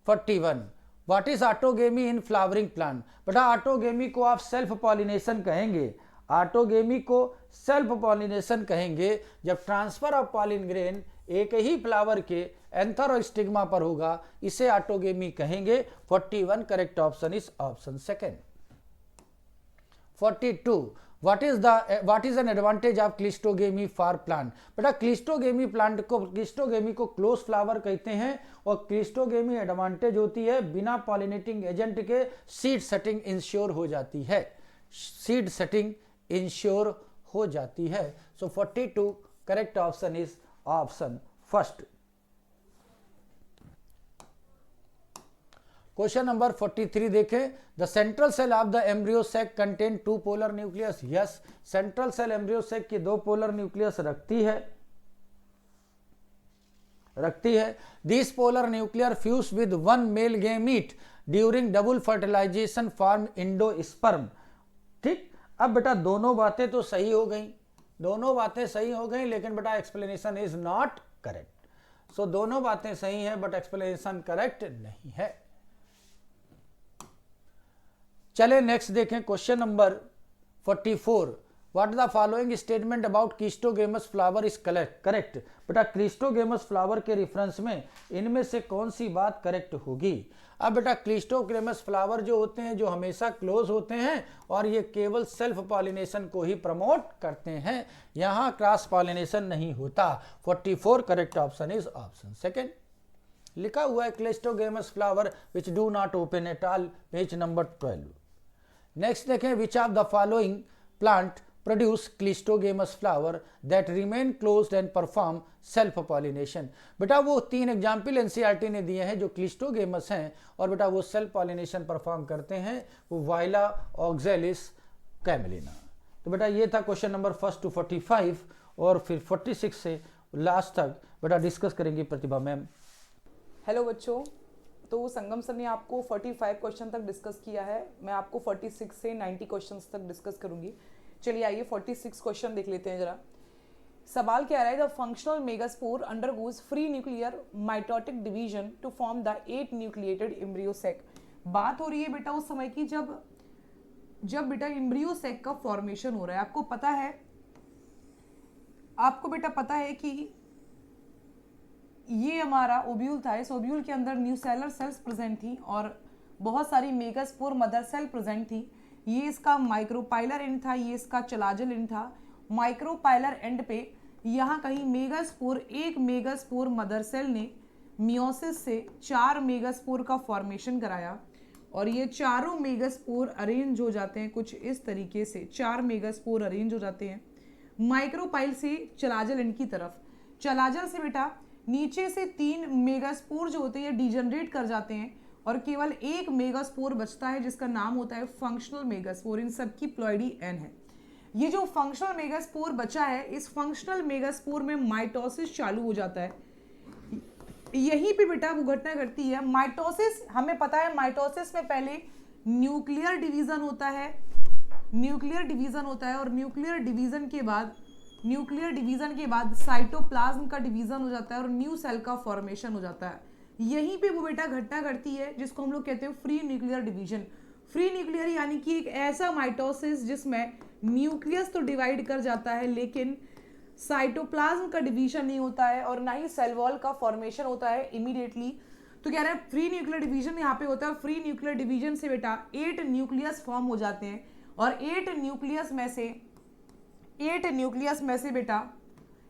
41, what is autogamy in flowering plant. बेटा ऑटोगेमी को आप सेल्फ पॉलिनेशन कहेंगे, ऑटोगेमी को सेल्फ पॉलिनेशन कहेंगे जब ट्रांसफर ऑफ पॉलिन ग्रेन एक ही फ्लावर के एंथर और स्टिग्मा पर होगा, इसे ऑटोगेमी कहेंगे। 41 correct option is option second. 42, what is an advantage of cleistogamy for plant? बेटा क्लिस्टोगेमी प्लांट को, क्लिस्टोगेमी को क्लोज फ्लावर कहते हैं और क्लिस्टोगेमी एडवांटेज होती है बिना पॉलिनेटिंग एजेंट के सीड सेटिंग इंश्योर हो जाती है, सीड सेटिंग इंश्योर हो जाती है। So 42 correct option is option first. Question number 43 देखें, the central cell of the embryo sac contain 2 polar nucleus. Yes, central cell embryo sac की 2 पोलर न्यूक्लियस रखती है। This polar nuclear fuse with 1 male gamete during double fertilisation form endosperm. ठीक, अब बेटा दोनों बातें तो सही हो गई, लेकिन बेटा एक्सप्लेनेशन इज नॉट करेक्ट। सो दोनों बातें सही हैं बट एक्सप्लेनेशन करेक्ट नहीं है। चले नेक्स्ट देखें question number 44, what the following statement about cleistogamous flower is correct? बेटा क्लिस्टोगेमस फ्लावर के रेफरेंस में इनमें से कौन सी बात करेक्ट होगी? अब बेटा क्लिस्टोगेमस फ्लावर जो होते हैं, जो हमेशा क्लोज होते हैं और ये केवल सेल्फ पॉलिनेशन को ही प्रमोट करते हैं, यहाँ क्रॉस पॉलिनेशन नहीं होता। 44 correct option is option second. लिखा हुआ है cleistogamous flower which do not open at all, page number 12। Next देखें, which of the following plant produce cleistogamous flower that remain closed and perform self pollination? बेटा वो 3 एग्जाम्पल एनसीईआरटी ने दिए हैं जो क्लिस्टोगेमस हैं और बेटा वो सेल्फ पॉलिनेशन परफॉर्म करते हैं, वो वाइला, ऑक्जेलिस, कैमेलिना। तो बेटा ये था क्वेश्चन नंबर 1 to 45 और फिर 46 से लास्ट तक बेटा डिस्कस करेंगी प्रतिभा मैम। हेलो बच्चों, तो संगम सर ने आपको 45 क्वेश्चन तक डिस्कस किया है, मैं आपको 46 से 90 क्वेश्चंस तक डिस्कस करूंगी। चलिए आइए 46 क्वेश्चन देख लेते हैं जरा। सवाल क्या रहा है, the functional megaspore undergoes free nuclear mitotic division to form the 8 nucleated embryo sac. बात हो रही है बेटा उस समय की जब बेटा एम्ब्रियो सैक का फॉर्मेशन हो रहा है। आपको बेटा पता है कि ये हमारा ओब्यूल था, इस ओब्यूल के अंदर न्यूसेलर सेल्स प्रेजेंट थी और बहुत सारी मेगास्पोर मदर सेल प्रेजेंट थी। ये इसका माइक्रोपाइलर एंड था, ये इसका चलाजल एंड था। माइक्रोपाइलर एंड पे यहाँ कहीं एक मेगास्पोर मदर सेल ने मियोसिस से 4 मेगास्पोर का फॉर्मेशन कराया और ये चारों मेगास्पोर अरेंज हो जाते हैं कुछ इस तरीके से। 4 मेगास्पोर अरेंज हो जाते हैं माइक्रोपाइल से चलाजल एंड की तरफ। चलाजल से बेटा नीचे से 3 मेगास्पोर जो होते हैं डिजनरेट कर जाते हैं और केवल 1 मेगास्पोर बचता है जिसका नाम होता है फंक्शनल मेगास्पोर। इन सब की प्लॉइडी एन है। ये जो फंक्शनल मेगास्पोर बचा है, इस फंक्शनल मेगास्पोर में माइटोसिस चालू हो जाता है। यहीं पे बेटा वो घटना घटती है। माइटोसिस हमें पता है, माइटोसिस में पहले न्यूक्लियर डिवीजन होता है और न्यूक्लियर डिवीजन के बाद साइटोप्लाज्म का डिवीजन हो जाता है और न्यू सेल का फॉर्मेशन हो जाता है। यहीं पे वो बेटा घटना घटती है जिसको हम लोग कहते हैं free nuclear division. Free nuclear यानी कि एक ऐसा माइटोसिस जिसमें न्यूक्लियस तो डिवाइड कर जाता है लेकिन साइटोप्लाज्म का डिवीजन नहीं होता है और ना ही सेल वॉल का फॉर्मेशन होता है इमीडिएटली। तो कह रहे हैं फ्री न्यूक्लियर डिवीजन यहाँ पे होता है। फ्री न्यूक्लियर डिवीजन से बेटा 8 न्यूक्लियस फॉर्म हो जाते हैं और 8 न्यूक्लियस में से बेटा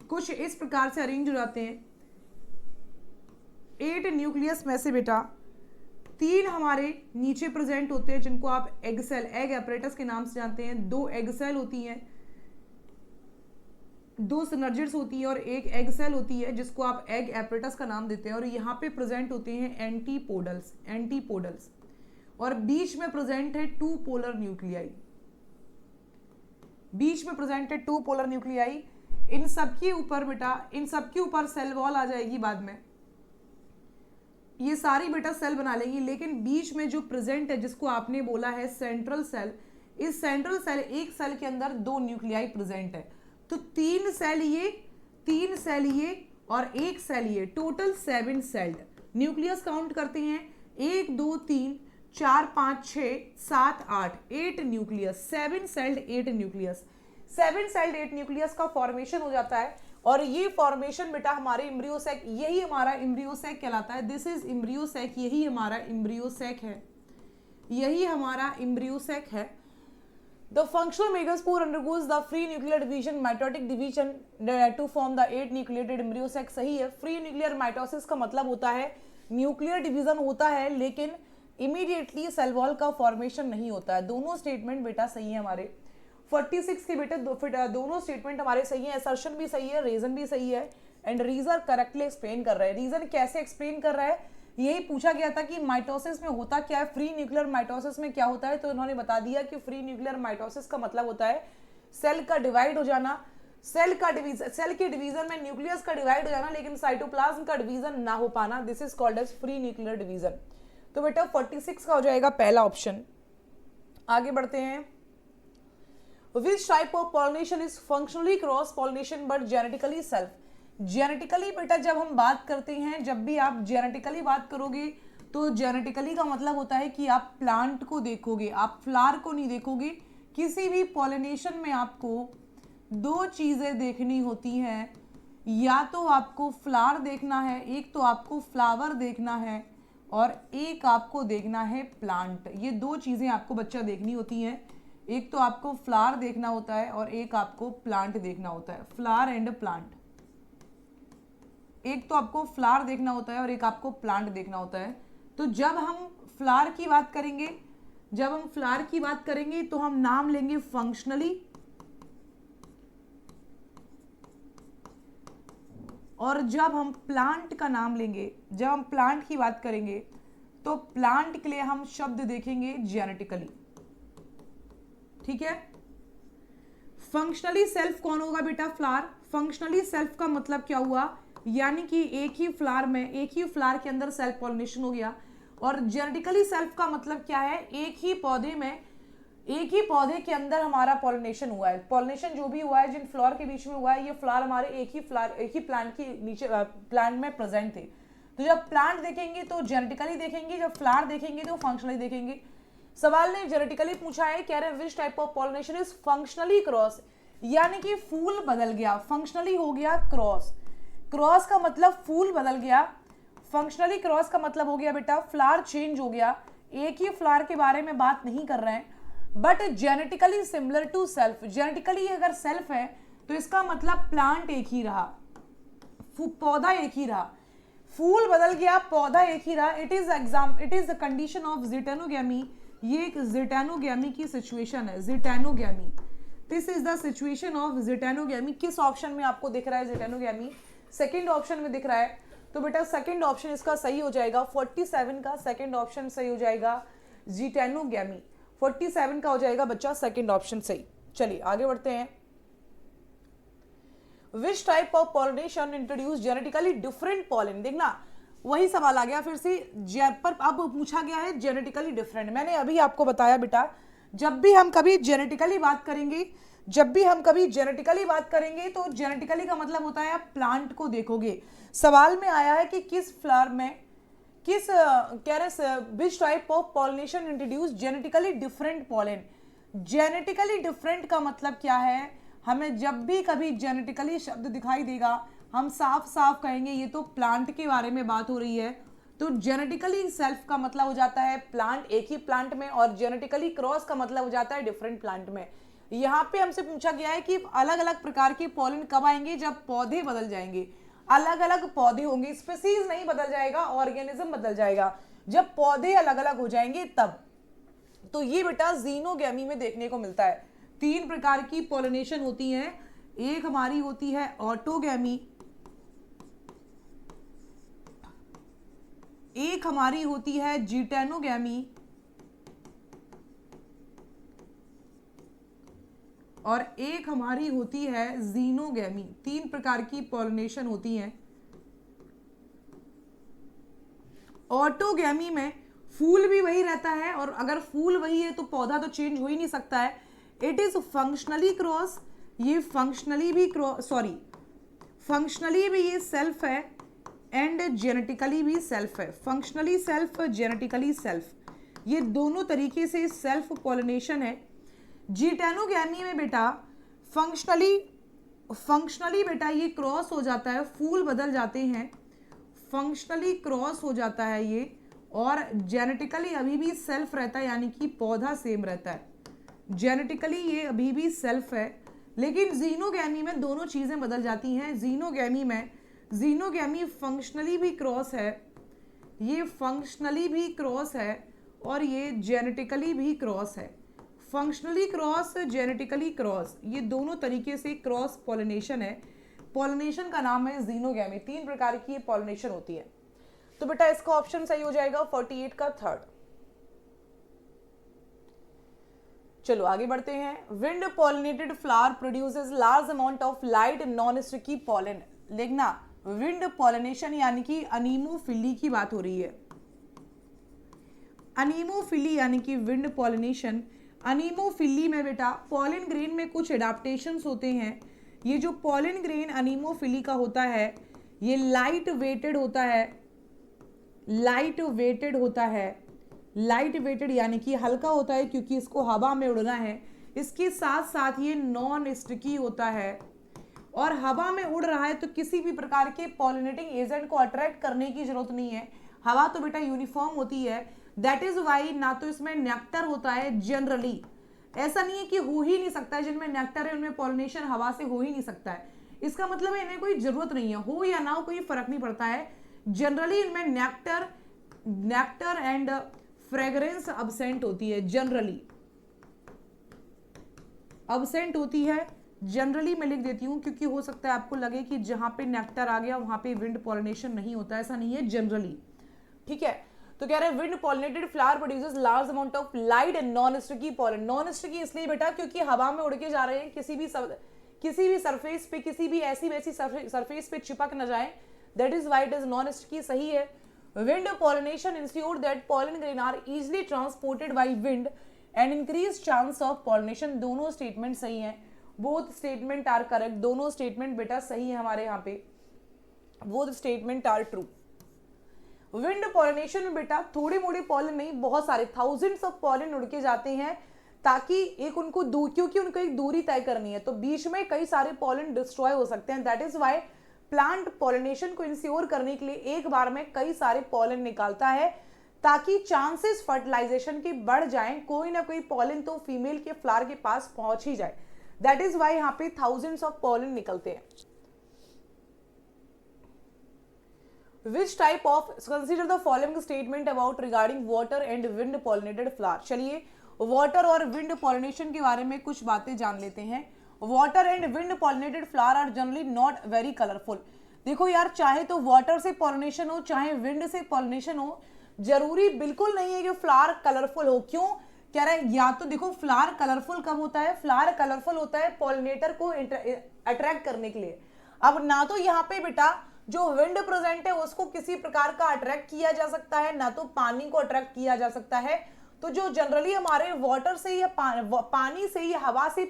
कुछ इस प्रकार से अरेंज हो जाते हैं। 8 न्यूक्लियस में से बेटा 3 हमारे नीचे प्रेजेंट होते हैं जिनको आप एग सेल, एग एपरेटस के नाम से जानते हैं। 2 एग सेल होती हैं, 2 सिनर्जिड्स होती है और 1 एग सेल होती है जिसको आप एग एपरेटस का नाम देते हैं। और यहाँ पे प्रेजेंट होते हैं एंटीपोडल्स और बीच में प्रेजेंट है 2 पोलर न्यूक्लियाई। इन सब के ऊपर सेल वॉल आ जाएगी बाद में, ये सारी बेटा सेल बना लेंगी। लेकिन बीच में जो प्रेजेंट है जिसको आपने बोला है सेंट्रल सेल, इस सेंट्रल सेल, एक सेल के अंदर 2 न्यूक्लियाई प्रेजेंट है। तो 3 सेल ये और 1 सेल ये, टोटल 7 सेल्ड। न्यूक्लियस काउंट करते हैं 1 2 3 4 5 6 7 8 8 nucleus, 7 sailed 8 nucleus. 7 sailed 8 nucleus का फॉर्मेशन हो जाता है और ये फॉर्मेशन बेटा हमारे एम्ब्रियो सैक, यही हमारा एम्ब्रियो सैक कहलाता है। दिस इज एम्ब्रियो सैक, यही हमारा एम्ब्रियो सैक है। The functional megaspore undergoes the free nuclear division, mitotic division to form the 8 nucleated embryo sac. सही है. फ्री न्यूक्लियर माइटोसिस का मतलब होता है न्यूक्लियर डिवीजन होता है लेकिन इमीडिएटली सेल वॉल का फॉर्मेशन नहीं होता है. दोनों स्टेटमेंट बेटा सही है हमारे. 46 के बेटे दोनों स्टेटमेंट हमारे सही है. असर्शन भी सही है, रीजन भी सही है एंड रीजन करेक्टली एक्सप्लेन कर रहा है. रीजन कैसे एक्सप्लेन कर रहा है, यही पूछा गया था कि माइटोसिस में होता क्या है, फ्री न्यूक्लियर माइटोसिस में क्या होता है. तो इन्होंने बता दिया कि फ्री न्यूक्लियर माइटोसिस का मतलब होता है सेल का डिवाइड हो जाना, सेल के डिवीजन में न्यूक्लियस का डिवाइड हो जाना लेकिन साइटोप्लाज्म का डिवीजन ना हो पाना. This is called as free nuclear division. तो बेटा 46 का हो जाएगा पहला ऑप्शन. आगे बढ़ते हैं. Which type of pollination is functionally cross pollination but genetically self? Genetically बेटा जब हम बात करते हैं, जब भी आप जेनेटिकली बात करोगे तो जेनेटिकली का मतलब होता है कि आप प्लांट को देखोगे, आप फ्लावर को नहीं देखोगे. किसी भी पॉलिनेशन में आपको दो चीज़ें देखनी होती हैं, या तो आपको फ्लावर देखना है, एक तो आपको फ्लावर देखना है और एक आपको देखना है प्लांट. ये दो चीज़ें आपको बच्चा देखनी होती हैं. एक तो आपको फ्लावर देखना होता है और एक आपको प्लांट देखना होता है. फ्लावर एंड प्लांट, एक तो आपको फ्लावर देखना होता है और एक आपको प्लांट देखना होता है. तो जब हम फ्लावर की बात करेंगे तो हम नाम लेंगे फंक्शनली, और जब हम प्लांट का नाम लेंगे, जब हम प्लांट की बात करेंगे तो प्लांट के लिए हम शब्द देखेंगे जेनेटिकली. ठीक है. फंक्शनली सेल्फ कौन होगा बेटा? फ्लावर. फंक्शनली सेल्फ का मतलब क्या हुआ, यानी कि एक ही फ्लावर के अंदर सेल्फ पॉलिनेशन हो गया. और जेनेटिकली सेल्फ का मतलब क्या है, एक ही पौधे के अंदर हमारा पॉलिनेशन हुआ है. पॉलिनेशन जो भी हुआ है जिन फ्लावर के बीच में हुआ है, ये फ्लावर हमारे एक ही प्लांट के नीचे प्लांट में प्रेजेंट थे. तो जब प्लांट देखेंगे तो जेनेटिकली देखेंगे, जब फ्लावर देखेंगे तो फंक्शनली देखेंगे. सवाल ने जेनेटिकली पूछा है, कह रहे हैं which type of pollination is functionally cross, यानी कि फूल बदल गया, फंक्शनली हो गया क्रॉस. क्रॉस का मतलब फूल बदल गया, फंक्शनली क्रॉस का मतलब हो गया बेटा फ्लावर चेंज हो गया. एक ही फ्लावर के बारे में बात नहीं कर रहे हैं, but genetically similar to self. Genetically अगर सेल्फ है तो इसका मतलब प्लांट एक ही रहा, पौधा एक ही रहा. फूल बदल गया, पौधा एक ही रहा. It is the condition of geitonogamy. ये एक ज़िटेनोगैमी की सिचुएशन है. Geitonogamy, this is the situation of geitonogamy. किस ऑप्शन में आपको दिख रहा है ज़िटेनोगैमी? सेकंड ऑप्शन में दिख रहा है. तो बेटा सेकंड ऑप्शन इसका सही हो जाएगा. 47 का सेकंड ऑप्शन सही हो जाएगा, ज़िटेनोगैमी. 47 का हो जाएगा बच्चा सेकंड ऑप्शन सही. चलिए आगे बढ़ते हैं. Which type of pollination introduce genetically different pollen. देखना वही सवाल आ गया फिर से, पर अब पूछा गया है जेनेटिकली डिफरेंट. मैंने अभी आपको बताया बेटा, जब भी हम कभी जेनेटिकली बात करेंगे तो जेनेटिकली का मतलब होता है आप प्लांट को देखोगे. सवाल में आया है कि किस फ्लावर में कह रहे which type of pollination introduce genetically different pollen. Genetically different का मतलब क्या है, हमें जब भी कभी जेनेटिकली शब्द दिखाई देगा हम साफ साफ कहेंगे ये तो प्लांट के बारे में बात हो रही है. तो जेनेटिकली सेल्फ का मतलब हो जाता है प्लांट, एक ही प्लांट में, और जेनेटिकली क्रॉस का मतलब हो जाता है डिफरेंट प्लांट में. यहाँ पे हमसे पूछा गया है कि अलग अलग प्रकार के पॉलिन कब आएंगे, जब पौधे बदल जाएंगे. अलग अलग पौधे होंगे, स्पीसीज नहीं बदल जाएगा, ऑर्गेनिज्म बदल जाएगा. जब पौधे अलग अलग हो जाएंगे तब. तो ये बेटा ज़ीनोगैमी में देखने को मिलता है. 3 प्रकार की पॉलिनेशन होती है. एक हमारी होती है ऑटोगैमी, एक हमारी होती है ज़िटेनोगैमी, और एक हमारी होती है ज़ीनोगैमी. 3 प्रकार की पॉलिनेशन होती हैं. ऑटोगैमी में फूल भी वही रहता है, और अगर फूल वही है तो पौधा तो चेंज हो ही नहीं सकता है. It is functionally cross. ये फंक्शनली भी ये सेल्फ है एंड जेनेटिकली भी सेल्फ है. फंक्शनली सेल्फ, जेनेटिकली सेल्फ, ये दोनों तरीके से सेल्फ पॉलिनेशन है. ज़िटेनोगैमी में बेटा फंक्शनली बेटा ये क्रॉस हो जाता है, फूल बदल जाते हैं, फंक्शनली क्रॉस हो जाता है ये, और जेनेटिकली अभी भी सेल्फ रहता है, यानी कि पौधा सेम रहता है. जेनेटिकली ये अभी भी सेल्फ है, लेकिन जीनोगैमी में दोनों चीज़ें बदल जाती हैं। जीनोगैमी फंक्शनली भी क्रॉस है, ये फंक्शनली भी क्रॉस है और ये जेनेटिकली भी क्रॉस है। फंक्शनली क्रॉस, जेनेटिकली क्रॉस, ये दोनों तरीके से क्रॉस पॉलिनेशन है। पॉलिनेशन का नाम है जीनोगैमी। 3 प्रकार की ये पॉलिनेशन होती है। तो बेटा इसका ऑप्शन सही हो जाएगा 48 का थर्ड। चलो आगे बढ़ते हैं। Wind pollinated flower produces large amount of light non sticky pollen. लिखना, विंड पॉलिनेशन यानी कि अनीमोफिली की बात हो रही है। अनीमोफिली यानी कि विंड पॉलिनेशन। अनीमोफिली में बेटा पॉलन ग्रेन में कुछ एडाप्टेशंस होते हैं। ये जो पॉलन ग्रेन अनीमोफिली का होता है ये लाइट वेटेड होता है। लाइट वेटेड यानी कि हल्का होता है क्योंकि इसको हवा में उड़ना है। इसके साथ साथ ये नॉन स्टिकी होता है और हवा में उड़ रहा है तो किसी भी प्रकार के पॉलिनेटिंग एजेंट को अट्रैक्ट करने की जरूरत नहीं है। हवा तो बेटा यूनिफॉर्म होती है। दैट इज वाई ना तो इसमें नेक्टर होता है जनरली, ऐसा नहीं है कि हो ही नहीं सकता है। जिनमें नेक्टर है उनमें पॉलिनेशन हवा से हो ही नहीं सकता है। इसका मतलब है इन्हें कोई जरूरत नहीं है, हो या ना हो कोई फर्क नहीं पड़ता है। जनरली इनमें नेक्टर एंड फ्रेग्रेंस अब्सेंट होती है। जनरली अब्सेंट होती है। जनरली मैं लिख देती हूं क्योंकि हो सकता है आपको लगे कि जहां पे नेक्टर आ गया वहां पे विंड पॉलिनेशन नहीं होता, ऐसा नहीं है, जनरली। ठीक है, तो कह रहे हैं wind pollinated flower produces large amount of light and non sticky pollen. Non sticky इसलिए बेटा क्योंकि हवा में उड़ के जा रहे हैं, किसी भी सरफेस पे, किसी भी ऐसी वैसी सरफेस पे चिपक न जाए। That is why it is non sticky, सही है। Wind pollination ensure that pollen grain are easily transported by wind and increase chance of pollination. दोनों स्टेटमेंट सही है। Both statement are correct. दोनों स्टेटमेंट बेटा सही है हमारे यहाँ पे। Both statement are true. Wind pollination में बेटा थोड़ी मोड़ी पॉलन नहीं, बहुत सारे थाउजेंड्स ऑफ पॉलन उड़ के जाते हैं ताकि एक उनको क्योंकि उनको एक दूरी तय करनी है तो बीच में कई सारे पॉलन डिस्ट्रॉय हो सकते हैं। That is why plant pollination को इंश्योर करने के लिए एक बार में कई सारे पॉलन निकालता है ताकि चांसेस फर्टिलाइजेशन के बढ़ जाएं। कोई ना कोई पॉलन तो फीमेल के फ्लावर के पास पहुंच ही जाए। दैट इज वाई यहाँ पे थाउजेंड्स ऑफ पॉलन निकलते हैं। Which type of consider the following statement about regarding water and wind pollinated flower। चलिए वाटर और विंड पॉलिनेशन के बारे में कुछ बातें जान लेते हैं। Water and wind pollinated flower are generally not very colourful. देखो यार, चाहे तो वाटर से पॉलिनेशन हो चाहे विंड से पॉलिनेशन हो, जरूरी बिल्कुल नहीं है कि फ्लावर कलरफुल हो। क्यों कह रहे हैं? या तो देखो फ्लावर कलरफुल कब होता है? फ्लावर कलरफुल होता है पॉलिनेटर को अट्रैक्ट करने के लिए। अब ना तो यहाँ पे बेटा जो विंड प्रेजेंट है उसको किसी प्रकार का अट्रैक्ट किया जा सकता है, ना तो पानी को अट्रैक्ट किया जा सकता है। तो जो जनरली हमारे वाटर से या पानी से या हवा से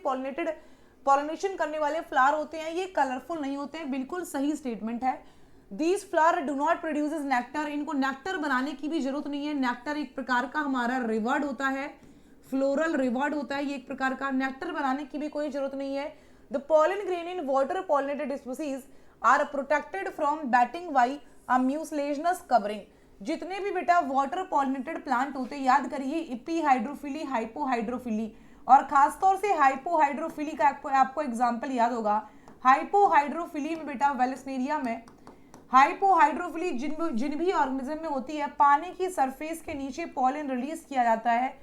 पॉलिनेशन करने वाले फ्लावर होते हैं ये कलरफुल नहीं होते हैं। बिल्कुल सही स्टेटमेंट है। These flower do not produces nectar. इनको नेक्टर बनाने की भी जरूरत नहीं है। नेक्टर एक प्रकार का हमारा रिवर्ड होता है, फ्लोरल रिवर्ड होता है ये एक प्रकार का। नेक्टर बनाने की भी कोई जरूरत नहीं है। The pollen grain in water pollinated species are protected from wetting by a mucilaginous covering. जितने भी बेटा वाटर पॉलिनेटेड प्लांट होते हैं, याद करिए एपीहाइड्रोफिली, हाइपोहाइड्रोफिली, और खासतौर से हाइपोहाइड्रोफिली का आपको एग्जांपल याद होगा। हाइपोहाइड्रोफिली में बेटा वेलस्नेरिया में हाइपोहाइड्रोफिली जिन भी ऑर्गेनिज्म में होती है, पानी की सरफेस के नीचे पॉलन रिलीज किया जाता है।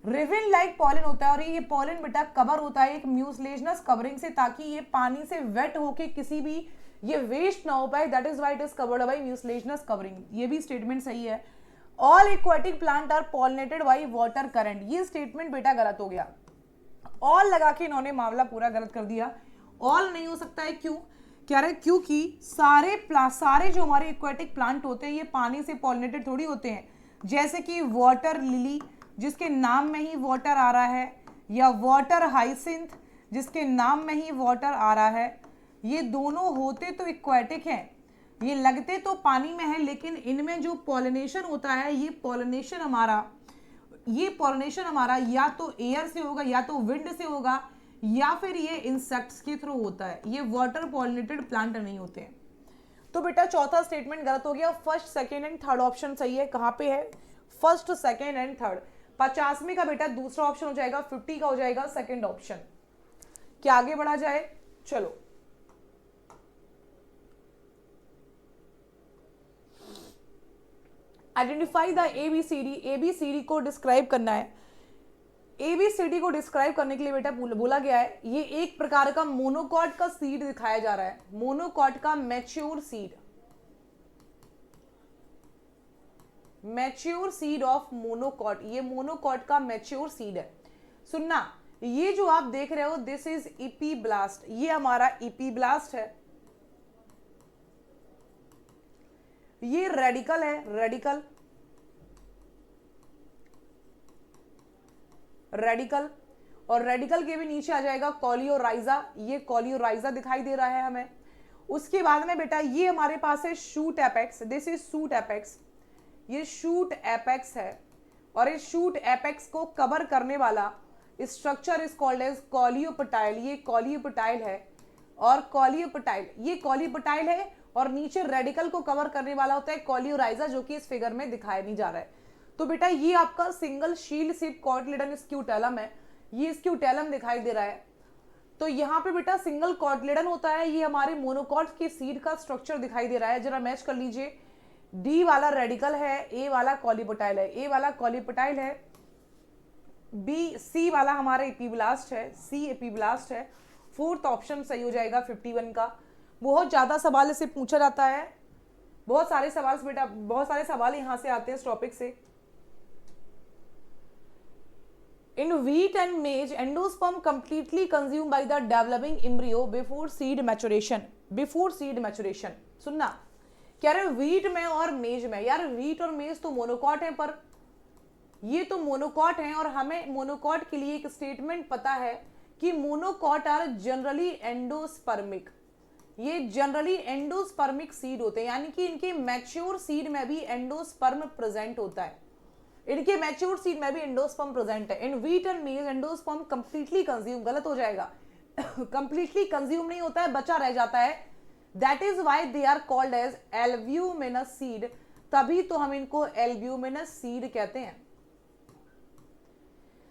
रिविन लाइक पॉलन होता है और ये पॉलन बेटा कवर होता है एक म्यूसिलेजिनस कवरिंग से ताकि ये पानी से वेट होके किसी भी ये वेस्ट ना हो पाए। That is why it is covered by mucilaginous covering. ये भी स्टेटमेंट सही है। All aquatic plant are pollinated by water current. ये स्टेटमेंट बेटा गलत हो गया। ऑल लगा के इन्होंने मामला पूरा गलत कर दिया। ऑल नहीं हो सकता है। क्यों कह रहे? क्योंकि सारे जो हमारे एक्वाटिक प्लांट होते हैं ये पानी से पॉलिनेटेड थोड़ी होते हैं। जैसे कि वाटर लिली जिसके नाम में ही वाटर आ रहा है, या वाटर हाइसिंथ जिसके नाम में ही वाटर आ रहा है, ये दोनों होते तो एक्वाटिक हैं, ये लगते तो पानी में है, लेकिन इनमें जो पॉलिनेशन होता है ये पॉलिनेशन हमारा या तो एयर से होगा या तो विंड से होगा या फिर ये इंसेक्ट्स के थ्रू होता है। ये वाटर पॉलिनेटेड प्लांट नहीं होते हैं। तो बेटा चौथा स्टेटमेंट गलत हो गया। First, second and third option सही है। कहाँ पे है? First, second and third. 50वें का बेटा दूसरा ऑप्शन हो जाएगा, 50 का हो जाएगा सेकंड ऑप्शन। क्या आगे बढ़ा जाए? चलो, आइडेंटिफाई द एबीसीडी। एबीसीडी को डिस्क्राइब करना है। एबीसीडी को डिस्क्राइब करने के लिए बेटा बोला गया है ये एक प्रकार का मोनोकॉट का सीड दिखाया जा रहा है, मोनोकॉट का mature seed, mature seed of monocot, ये मोनोकॉट का मैच्योर सीड है। सुनना, ये जो आप देख रहे हो दिस इज इपीब्लास्ट, ये हमारा इपीब्लास्ट है, ये रेडिकल है, रेडिकल, रेडिकल, और रेडिकल के भी नीचे आ जाएगा कॉलियोराइजा, ये कॉलियोराइजा दिखाई दे रहा है हमें। उसके बाद में बेटा ये हमारे पास है shoot apex, this is shoot apex, ये शूट एपेक्स है, और इस शूट एपेक्स को कवर करने वाला स्ट्रक्चर इज कॉल्ड एज कॉलियोपटाइल, ये कॉलियोपटाइल है, और कॉलियोपटाइल, ये कॉलियोपटाइल है, और नीचे रेडिकल को कवर करने वाला होता है कॉलियोराइजा, जो कि इस फिगर में दिखाया नहीं जा रहा है। तो बेटा ये आपका single shield shape cotyledon scutellum है, ये स्क्यूटेलम दिखाई दे रहा है। तो यहाँ पे बेटा सिंगल कॉटिलेडन होता है, ये हमारे मोनोकॉट के सीड का स्ट्रक्चर दिखाई दे रहा है। जरा मैच कर लीजिए, डी वाला रेडिकल है, ए वाला कॉलियोपटाइल है, ए वाला कॉलियोपटाइल है, बी सी वाला हमारा एपीब्लास्ट है, सी एपीब्लास्ट है। फोर्थ ऑप्शन सही हो जाएगा 51 का। बहुत ज्यादा सवाल इससे पूछा जाता है, बहुत सारे सवाल बेटा, बहुत सारे सवाल यहां से आते हैं इस टॉपिक से। In wheat and maize, endosperm completely consumed by the developing embryo before seed maturation. Before seed maturation. सुनना, कह रहे व्हीट में और मेज में, यार व्हीट और मेज तो मोनोकॉट है, पर ये तो मोनोकॉट है, और हमें मोनोकॉट के लिए एक स्टेटमेंट पता है कि मोनोकॉट आर जनरली एंडोस्पर्मिक, ये जनरली एंडोस्पर्मिक सीड होते हैं, यानी कि इनके मैच्योर सीड में भी एंडोस्पर्म प्रेजेंट होता है, इनके मैच्योर सीड में भी एंडोस्पर्म प्रेजेंट है। इन व्हीट एंड मेज एंडोस्पर्म कंप्लीटली कंज्यूम, गलत हो जाएगा, कंप्लीटली कंज्यूम नहीं होता है, बचा रह जाता है। That is why they are called as albuminous seed, तभी तो हम इनको एल्ब्यूमिनस सीड कहते हैं।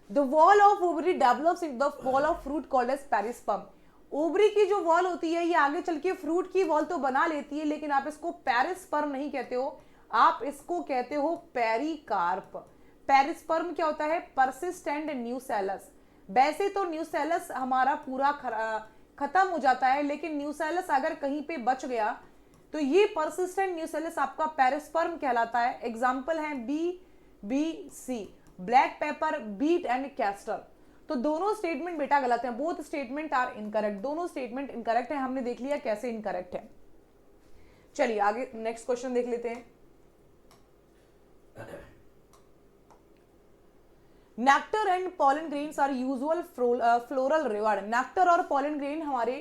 The wall of ovary develops in the wall of fruit called as perisperm. Ovary की जो वॉल होती है ये आगे चल के फ्रूट की वॉल तो बना लेती है, लेकिन आप इसको पेरिस्पर्म नहीं कहते हो, आप इसको कहते हो पेरिकार्प। पेरिस्पर्म क्या होता है? Persistent nucellus. वैसे तो न्यूसेलस हमारा पूरा खत्म हो जाता है, लेकिन न्यूसेलस अगर कहीं पे बच गया तो ये परसिस्टेंट न्यूसेलस आपका पेरिस्पर्म कहलाता है। एग्जाम्पल है BBC, black pepper, beet and castor. तो दोनों स्टेटमेंट बेटा गलत है, बोथ स्टेटमेंट आर इनकरेक्ट, दोनों स्टेटमेंट इनकरेक्ट है। हमने देख लिया कैसे इनकरेक्ट है। चलिए आगे नेक्स्ट क्वेश्चन देख लेते हैं। Nectar and pollen grains are usual floral reward. Nectar और पॉलन ग्रेन हमारे,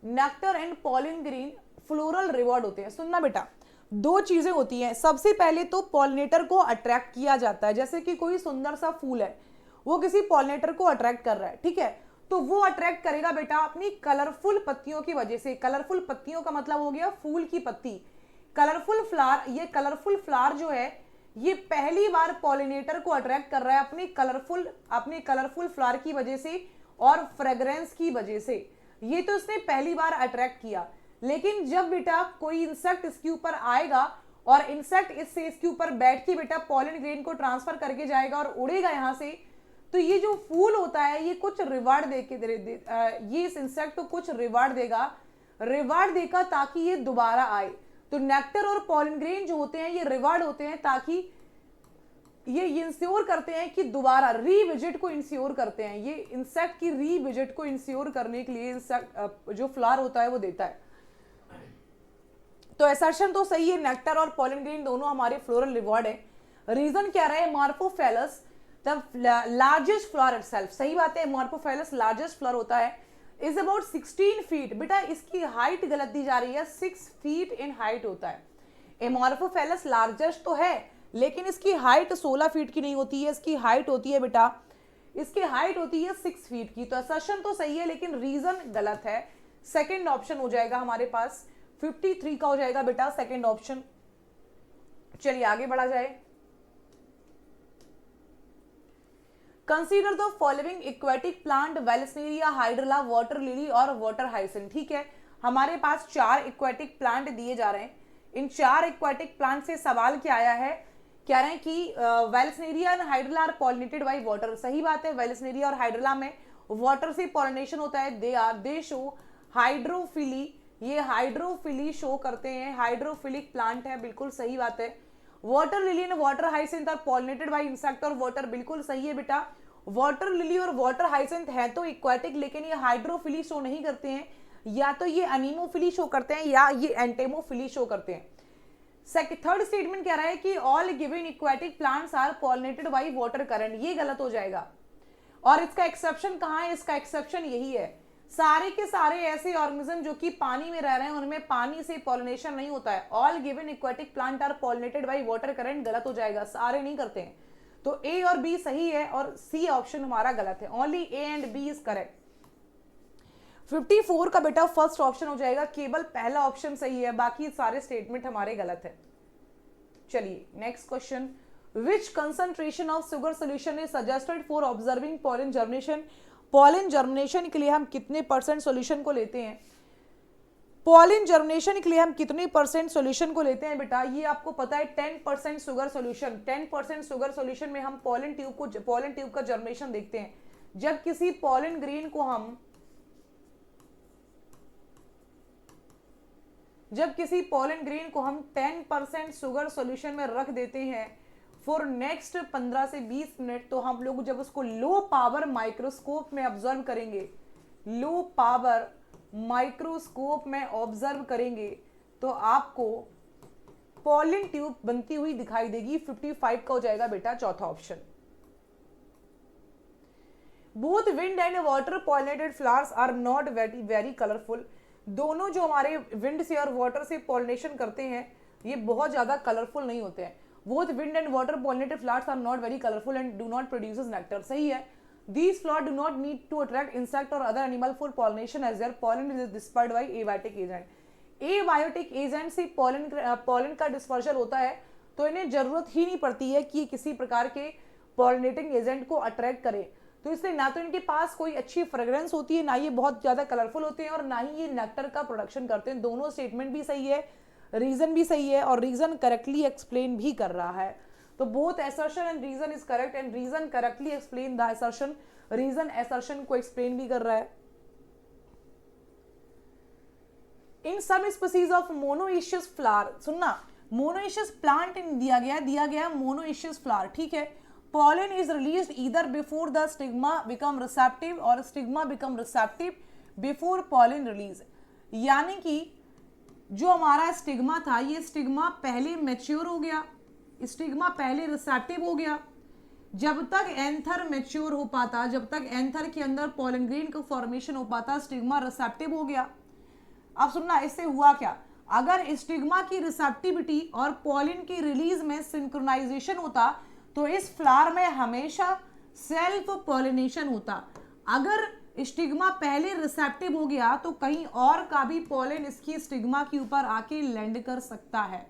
nectar and pollen grain floral reward होते हैं। सुनना बेटा, दो चीजें होती हैं। सबसे पहले तो पॉलिनेटर को अट्रैक्ट किया जाता है, जैसे कि कोई सुंदर सा फूल है, वो किसी पॉलिनेटर को अट्रैक्ट कर रहा है, ठीक है, तो वो अट्रैक्ट करेगा बेटा अपनी कलरफुल पत्तियों की वजह से। कलरफुल पत्तियों का मतलब हो गया फूल की पत्ती। कलरफुल फ्लावर, ये कलरफुल फ्लावर जो है ये पहली बार पॉलिनेटर को अट्रैक्ट कर रहा है अपने कलरफुल फ्लावर की वजह से और फ्रेग्रेंस की वजह से। ये तो इसने पहली बार अट्रैक्ट किया, लेकिन जब बेटा कोई इंसेक्ट इसके ऊपर आएगा और इंसेक्ट इसके ऊपर बैठ के बेटा पॉलन ग्रेन को ट्रांसफर करके जाएगा और उड़ेगा यहां से, तो ये जो फूल होता है ये कुछ रिवार्ड ये इस इंसेक्ट को कुछ रिवार्ड देगा ताकि ये दोबारा आए। तो नेक्टर और पॉलन ग्रेन जो होते हैं ये रिवार्ड होते हैं, ताकि ये इंश्योर करते हैं कि दोबारा रीविजिट को इंश्योर करते हैं। ये इंसेक्ट की रीविजिट को इंश्योर करने के लिए इंसेक्ट जो फ्लावर होता है वो देता है। तो असर्शन तो सही है, नेक्टर और पॉलन ग्रेन दोनों हमारे फ्लोरल रिवॉर्ड है। रीजन क्या रहा है? मार्पोफेलस द लार्जेस्ट फ्लावर इटसेल्फ। सही बात है, मार्पोफेलस लार्जेस्ट फ्लावर होता है, इज अबाउट 16 फीट। बेटा इसकी हाइट गलत दी जा रही है, 6 फीट इन हाइट होता है। एमॉर्फोफेलस लार्जेस्ट तो है, लेकिन इसकी हाइट 16 फीट की नहीं होती है, इसकी हाइट होती है बेटा, इसकी हाइट होती है 6 फीट की। तो असर्शन तो सही है, लेकिन रीजन गलत है। सेकेंड ऑप्शन हो जाएगा हमारे पास 53 का हो जाएगा बेटा सेकेंड ऑप्शन। चलिए आगे बढ़ा जाए। Consider the following aquatic plant Vallisneria, Hydrilla, water lily और वाटर हाइसिंथ। ठीक है, हमारे पास 4 एक्वेटिक प्लांट दिए जा रहे हैं। इन 4 एक्वेटिक प्लांट से सवाल क्या आया है, कह रहे हैं कि Vallisneria and Hydrilla are pollinated by water. सही बात है, वेलस्नेरिया और हाइड्रला में वाटर से पॉलिनेशन होता है। दे शो हाइड्रोफिली, ये हाइड्रोफिली शो करते हैं, हाइड्रोफिलिक प्लांट है, बिल्कुल सही बात है। Water lily and water hyacinth are pollinated by insect और वाटर, बिल्कुल सही है बेटा। वाटर लिली और वाटर हाइसिंथ है तो इक्वेटिक, लेकिन ये हाइड्रोफिली शो नहीं करते हैं, या तो ये एनीमोफिली शो करते हैं या ये एंटेमोफिली शो करते हैं। थर्ड स्टेटमेंट कह रहा है कि all given aquatic plants are pollinated by water current, ये गलत हो जाएगा। और इसका एक्सेप्शन कहां है, इसका एक्सेप्शन यही है, सारे के सारे ऐसे ऑर्गेनिज्म जो कि पानी में रह रहे हैं उनमें पानी से पॉलिनेशन नहीं होता है। All given aquatic plant are pollinated by water current गलत हो जाएगा, सारे नहीं करते हैं। तो ए और बी सही है और सी ऑप्शन हमारा गलत है। Only A and B is correct. 54 का बेटा फर्स्ट ऑप्शन हो जाएगा, केवल पहला ऑप्शन सही है, बाकी सारे स्टेटमेंट हमारे गलत है। चलिए next question, which concentration of sugar solution is suggested for observing pollen germination. Pollen germination के लिए हम कितने परसेंट सॉल्यूशन को लेते हैं, पॉलन जर्मिनेशन के लिए हम कितने परसेंट सॉल्यूशन को लेते हैं बेटा, ये आपको पता है 10% शुगर सॉल्यूशन। 10% शुगर सॉल्यूशन में हम पॉलन ट्यूब का जर्मिनेशन देखते हैं। जब किसी पॉलन ग्रेन को हम 10% शुगर सॉल्यूशन में रख देते हैं फॉर नेक्स्ट 15 से 20 मिनट, तो हम लोग जब उसको लो पावर माइक्रोस्कोप में ऑब्जर्व करेंगे, लो पावर माइक्रोस्कोप में ऑब्जर्व करेंगे, तो आपको पॉलन ट्यूब बनती हुई दिखाई देगी। 55 का हो जाएगा बेटा चौथा option. Both wind and water pollinated flowers are not very colourful. दोनों जो हमारे विंड से और वाटर से पॉलिनेशन करते हैं ये बहुत ज्यादा कलरफुल नहीं होते हैं। Both wind and water pollinated flowers are not very colourful and do not produces nectar, सही है। These flowers do not need to attract insect or other animal for pollination as their pollen is dispersed by abiotic agent. Abiotic agent से pollen का dispersal होता है, तो इन्हें जरूरत ही नहीं पड़ती है कि किसी प्रकार के pollinating agent को attract करे। तो इसलिए ना तो इनके पास कोई अच्छी फ्रेग्रेंस होती है, ना ये बहुत ज्यादा कलरफुल होते हैं और ना ही ये नेक्टर का प्रोडक्शन करते हैं। दोनों स्टेटमेंट भी सही है, रीजन भी सही है और रीजन करेक्टली एक्सप्लेन भी कर रहा है। तो both assertion and reason is correct and reason correctly explain the assertion, reason assertion को एक्सप्लेन भी कर रहा है। In some species of monoecious flower, सुनना मोनोइशियस प्लांट दिया गया मोनोइशियस फ्लावर, ठीक है। pollen is released either before the stigma become receptive or stigma become receptive before pollen release, यानी कि जो हमारा स्टिग्मा था ये स्टिग्मा पहले मैच्योर हो गया, स्टिग्मा पहले रिसेप्टिव हो गया। जब तक एंथर मैच्योर हो पाता, जब तक एंथर के अंदर पॉलन ग्रेन का फॉर्मेशन हो पाता, स्टिग्मा रिसेप्टिव हो गया। अब सुनना इससे हुआ क्या, अगर स्टिग्मा की रिसेप्टिविटी और पॉलन की रिलीज में सिंक्रोनाइजेशन होता तो इस फ्लावर में हमेशा सेल्फ पॉलिनेशन होता। अगर स्टिग्मा पहले रिसेप्टिव हो गया तो कहीं और का भी पॉलन इसकी स्टिग्मा के ऊपर आके लैंड कर सकता है।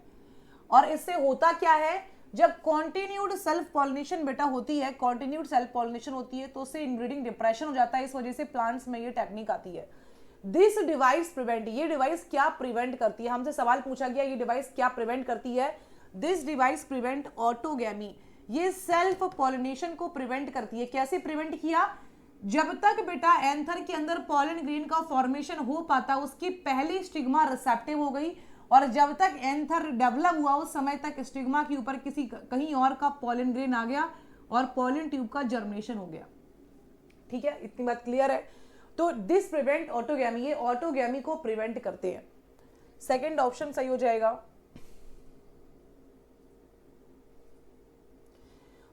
और इससे होता क्या है, जब कॉन्टिन्यूड सेल्फ पॉलिनेशन बेटा होती है, कॉन्टिन्यूड सेल्फ पॉलिनेशन होती है तो उससे इनब्रीडिंग डिप्रेशन हो जाता है। इस वजह से प्लांट्स में ये टेक्निक आती है। दिस डिवाइस प्रिवेंट, ये डिवाइस क्या प्रिवेंट करती है, हमसे सवाल पूछा गया ये डिवाइस क्या प्रिवेंट करती है। दिस डिवाइस प्रिवेंट ऑटोगैमी, ये सेल्फ पॉलिनेशन को प्रिवेंट करती है। कैसे प्रिवेंट किया, जब तक बेटा एंथर के अंदर पॉलन ग्रेन का फॉर्मेशन हो पाता उसकी पहली स्टिग्मा रिसेप्टिव हो गई, और जब तक एंथर डेवलप हुआ उस समय तक स्टिग्मा के ऊपर किसी कहीं और का पॉलन ग्रेन आ गया और पॉलन ट्यूब का जर्मिनेशन हो गया। ठीक है, इतनी बात क्लियर है। तो दिस प्रिवेंट ऑटोगैमी, ये ऑटोगैमी को प्रिवेंट करते हैं। सेकंड ऑप्शन सही हो जाएगा।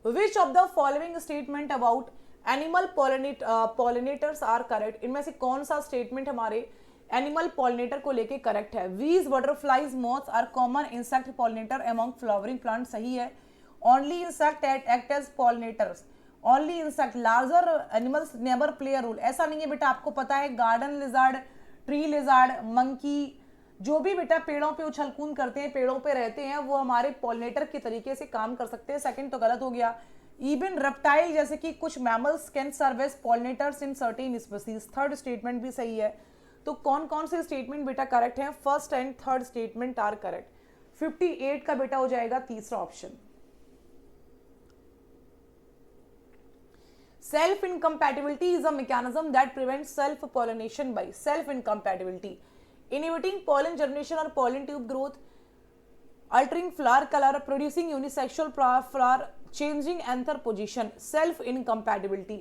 Which of the following statement about animal pollinators are correct? इनमें से कौन सा स्टेटमेंट हमारे एनिमल पॉलिनेटर को लेके करेक्ट है। Bees, butterflies, moths are common insect pollinator among flowering plants, सही है। Only insect act as pollinators, only insect, larger animals never play a role, ऐसा नहीं है बेटा। आपको पता है garden lizard, tree lizard, monkey, जो भी बेटा पेड़ों पे उछलकूद करते हैं, पेड़ों पे रहते हैं, वो हमारे पॉलिनेटर के तरीके से काम कर सकते हैं। सेकंड तो गलत हो गया, इवन रेप्टाइल जैसे कि कुछ mammals can serve as pollinators in certain species. Third statement भी सही है। तो कौन कौन से स्टेटमेंट बेटा करेक्ट हैं? First and third statement are correct. 58 का बेटा हो जाएगा तीसरा option. Self incompatibility is a mechanism that prevents self pollination by self incompatibility inhibiting pollen germination और pollen tube growth, altering flower color, producing unisexual flower, changing anther position, self incompatibility।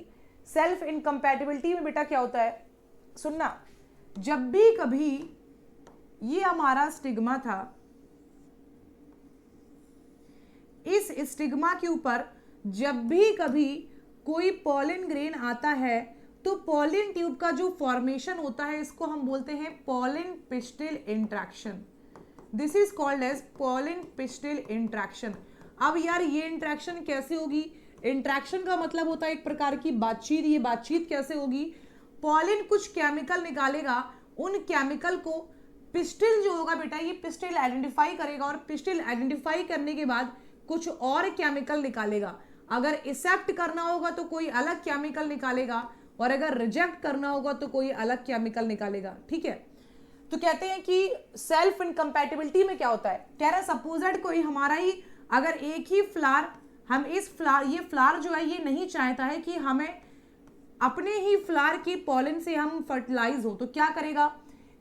Self incompatibility में बेटा क्या होता है? सुनना, जब भी कभी ये हमारा स्टिग्मा था, इस स्टिग्मा के ऊपर जब भी कभी कोई पॉलन ग्रेन आता है तो पॉलन ट्यूब का जो फॉर्मेशन होता है इसको हम बोलते हैं pollen pistil interaction. This is called as pollen pistil interaction. अब यार ये इंट्रैक्शन कैसे होगी? इंट्रैक्शन का मतलब होता है एक प्रकार की बातचीत। ये बातचीत कैसे होगी? पॉलन कुछ केमिकल निकालेगा, उन केमिकल को पिस्टिल जो होगा बेटा, ये पिस्टिल आइडेंटिफाई करेगा और पिस्टिल आइडेंटिफाई करने के बाद कुछ और केमिकल निकालेगा। अगर एक्सेप्ट करना होगा तो कोई अलग केमिकल निकालेगा और अगर रिजेक्ट करना होगा तो कोई अलग केमिकल निकालेगा। ठीक है, तो कहते हैं कि सेल्फ इनकम्पैटिबिलिटी में क्या होता है? कह रहा है सपोजेड कोई हमारा ही अगर एक ही फ्लावर, हम इस फ्लावर, ये फ्लावर जो है ये नहीं चाहता है कि हमें अपने ही फ्लावर की पॉलन से हम फर्टिलाइज हो, तो क्या करेगा?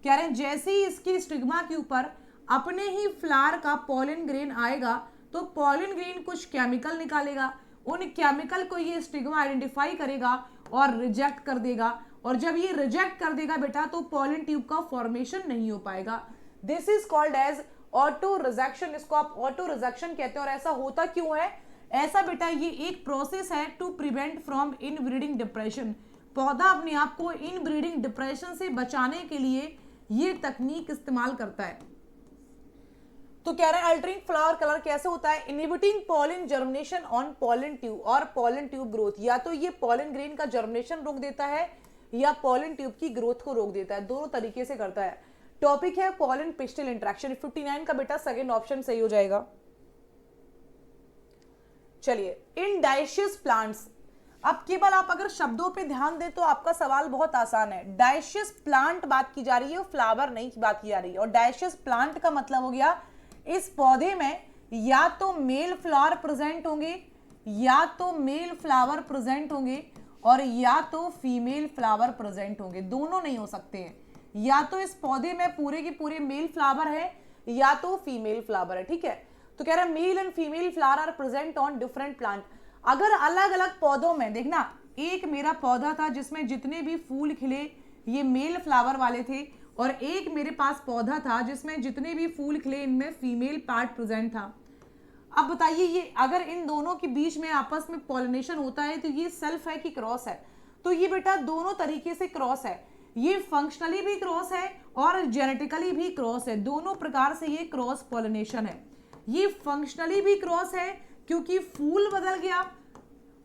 कह रहे हैं जैसे ही इसकी स्टिग्मा के ऊपर अपने ही फ्लावर का पॉलन ग्रेन आएगा तो पॉलन ग्रेन कुछ केमिकल निकालेगा, उन केमिकल को ये स्टिग्मा आइडेंटिफाई करेगा और रिजेक्ट कर देगा, और जब ये रिजेक्ट कर देगा बेटा तो पॉलन ट्यूब का फॉर्मेशन नहीं हो पाएगा। This is called as auto rejection. इसको आप ऑटो रिजेक्शन कहते हैं। और ऐसा होता क्यों है? ऐसा बेटा ये एक प्रोसेस है to prevent from inbreeding depression. पौधा अपने आप को इनब्रीडिंग डिप्रेशन से बचाने के लिए ये तकनीक इस्तेमाल करता है। तो कह रहे हैं अल्टरिंग फ्लावर कलर कैसे होता है? Inhibiting pollen germination on pollen tube और पॉलन ट्यूब ग्रोथ। या तो ये पॉलन ग्रेन का जर्मिनेशन रोक देता है या पॉलन ट्यूब की ग्रोथ को रोक देता है, दोनों तरीके से करता है। टॉपिक है पॉलन पिस्टिल इंट्रैक्शन। 59 का बेटा सेकंड ऑप्शन सही हो जाएगा। चलिए, इन डायशियस प्लांट्स, अब केवल आप अगर शब्दों पे ध्यान दें तो आपका सवाल बहुत आसान है। डायशियस प्लांट बात की जा रही है, फ्लावर नहीं की बात की जा रही है। और डायशियस प्लांट का मतलब हो गया इस पौधे में या तो मेल फ्लावर प्रेजेंट होंगे, या तो मेल फ्लावर प्रेजेंट होंगे, और या तो फीमेल फ्लावर प्रेजेंट होंगे। दोनों नहीं हो सकते हैं। या तो इस पौधे में पूरे के पूरे मेल फ्लावर है या तो फीमेल फ्लावर है। ठीक है, तो कह रहा है male and female flower are present on different plant. अगर अलग अलग पौधों में देखना, एक मेरा पौधा था जिसमें जितने भी फूल खिले ये मेल फ्लावर वाले थे, और एक मेरे पास पौधा था जिसमें जितने भी फूल खिले इनमें फीमेल पार्ट प्रेजेंट था। अब बताइए ये अगर इन दोनों के बीच में आपस में पॉलिनेशन होता है तो ये सेल्फ है कि क्रॉस है? तो ये बेटा दोनों तरीके से क्रॉस है। ये फंक्शनली भी क्रॉस है और जेनेटिकली भी क्रॉस है। दोनों प्रकार से ये क्रॉस पॉलिनेशन है। ये फंक्शनली भी क्रॉस है क्योंकि फूल बदल गया,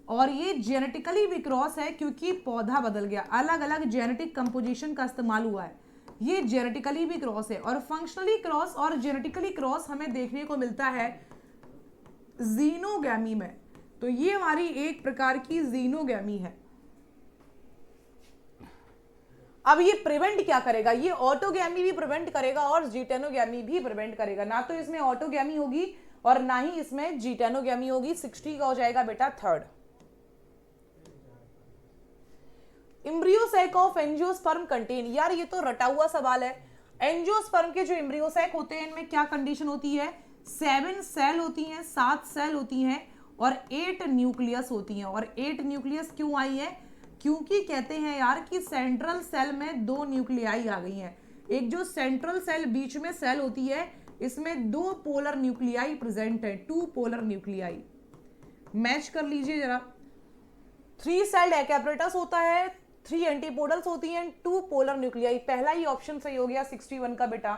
और ये जेनेटिकली भी क्रॉस है क्योंकि पौधा बदल गया। अलग अलग जेनेटिक कंपोजिशन का इस्तेमाल हुआ है। ये जेनेटिकली भी क्रॉस है। और फंक्शनली क्रॉस और जेनेटिकली क्रॉस हमें देखने को मिलता है जीनोगैमी में। तो ये हमारी एक प्रकार की जीनोगैमी है। अब ये प्रिवेंट क्या करेगा? ये ऑटोगैमी भी प्रिवेंट करेगा और जीटेनोगैमी भी प्रिवेंट करेगा। ना तो इसमें ऑटोगैमी होगी और ना ही इसमें जीटेनोगैमी होगी। 60 का हो जाएगा बेटा third. Embryo sac of angiosperm contain, यार ये तो रटा हुआ सवाल है। एंजियोस्पर्म के जो एम्ब्रियोसैक होते हैं इनमें क्या कंडीशन होती है? 7 सेल होती हैं, 7 सेल होती हैं और 8 न्यूक्लियस होती हैं। और 8 न्यूक्लियस क्यों आई है? क्योंकि कहते हैं यार कि सेंट्रल सेल में 2 न्यूक्लियाई आ गई हैं। एक जो सेंट्रल सेल बीच में सेल होती है इसमें 2 पोलर न्यूक्लियाई प्रेजेंट है, 2 पोलर न्यूक्लियाई। मैच कर लीजिए जरा। 3 सेल्ड एकेपरेटस होता है, 3 एंटीपोडल्स होती हैं, 2 पोलर न्यूक्लियाई। पहला ही ऑप्शन सही हो गया 61 का बेटा।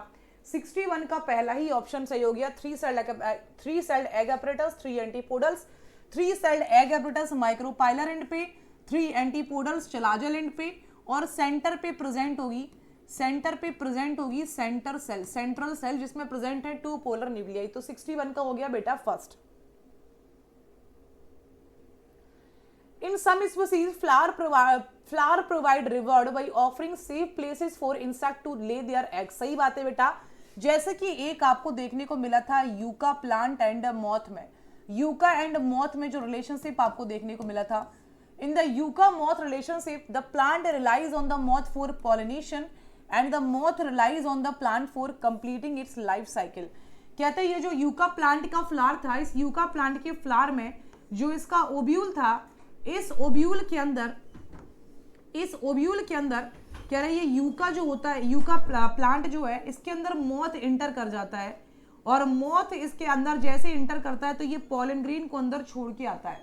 61 का पहला ही ऑप्शन सही हो गया। 3 sailed egg apparatus, 3 antipodals, 3 sailed egg apparatus micropylar and पे, 3 एंटीपोडल्स चलाजल एंड पे, और सेंटर पे प्रेजेंट होगी सेंटर सेल, सेंट्रल सेल जिसमें प्रेजेंट है 2 पोलर न्यूक्लियाई। तो 61 का हो गया बेटा first. In some species, flower provide reward by offering safe places for insect to lay their eggs. सही बात है बेटा, जैसे कि एक आपको देखने को मिला था यूका प्लांट एंड मॉथ में, यूका एंड मॉथ में जो रिलेशनशिप आपको देखने को मिला था. In the yucca moth relationship, the plant relies on the moth for pollination and the moth relies on the plant for completing its life cycle. कहते हैं ये जो यूका प्लांट का फ्लावर था, इस यूका प्लांट के फ्लावर में जो इसका ओब्यूल था, इस ओब्यूल के अंदर कह रहे ये यूका जो होता है, यूका प्लांट जो है, इसके अंदर मॉथ इंटर कर जाता है और मॉथ इसके अंदर जैसे इंटर करता है तो ये पॉलन ग्रेन को अंदर छोड़ के आता है.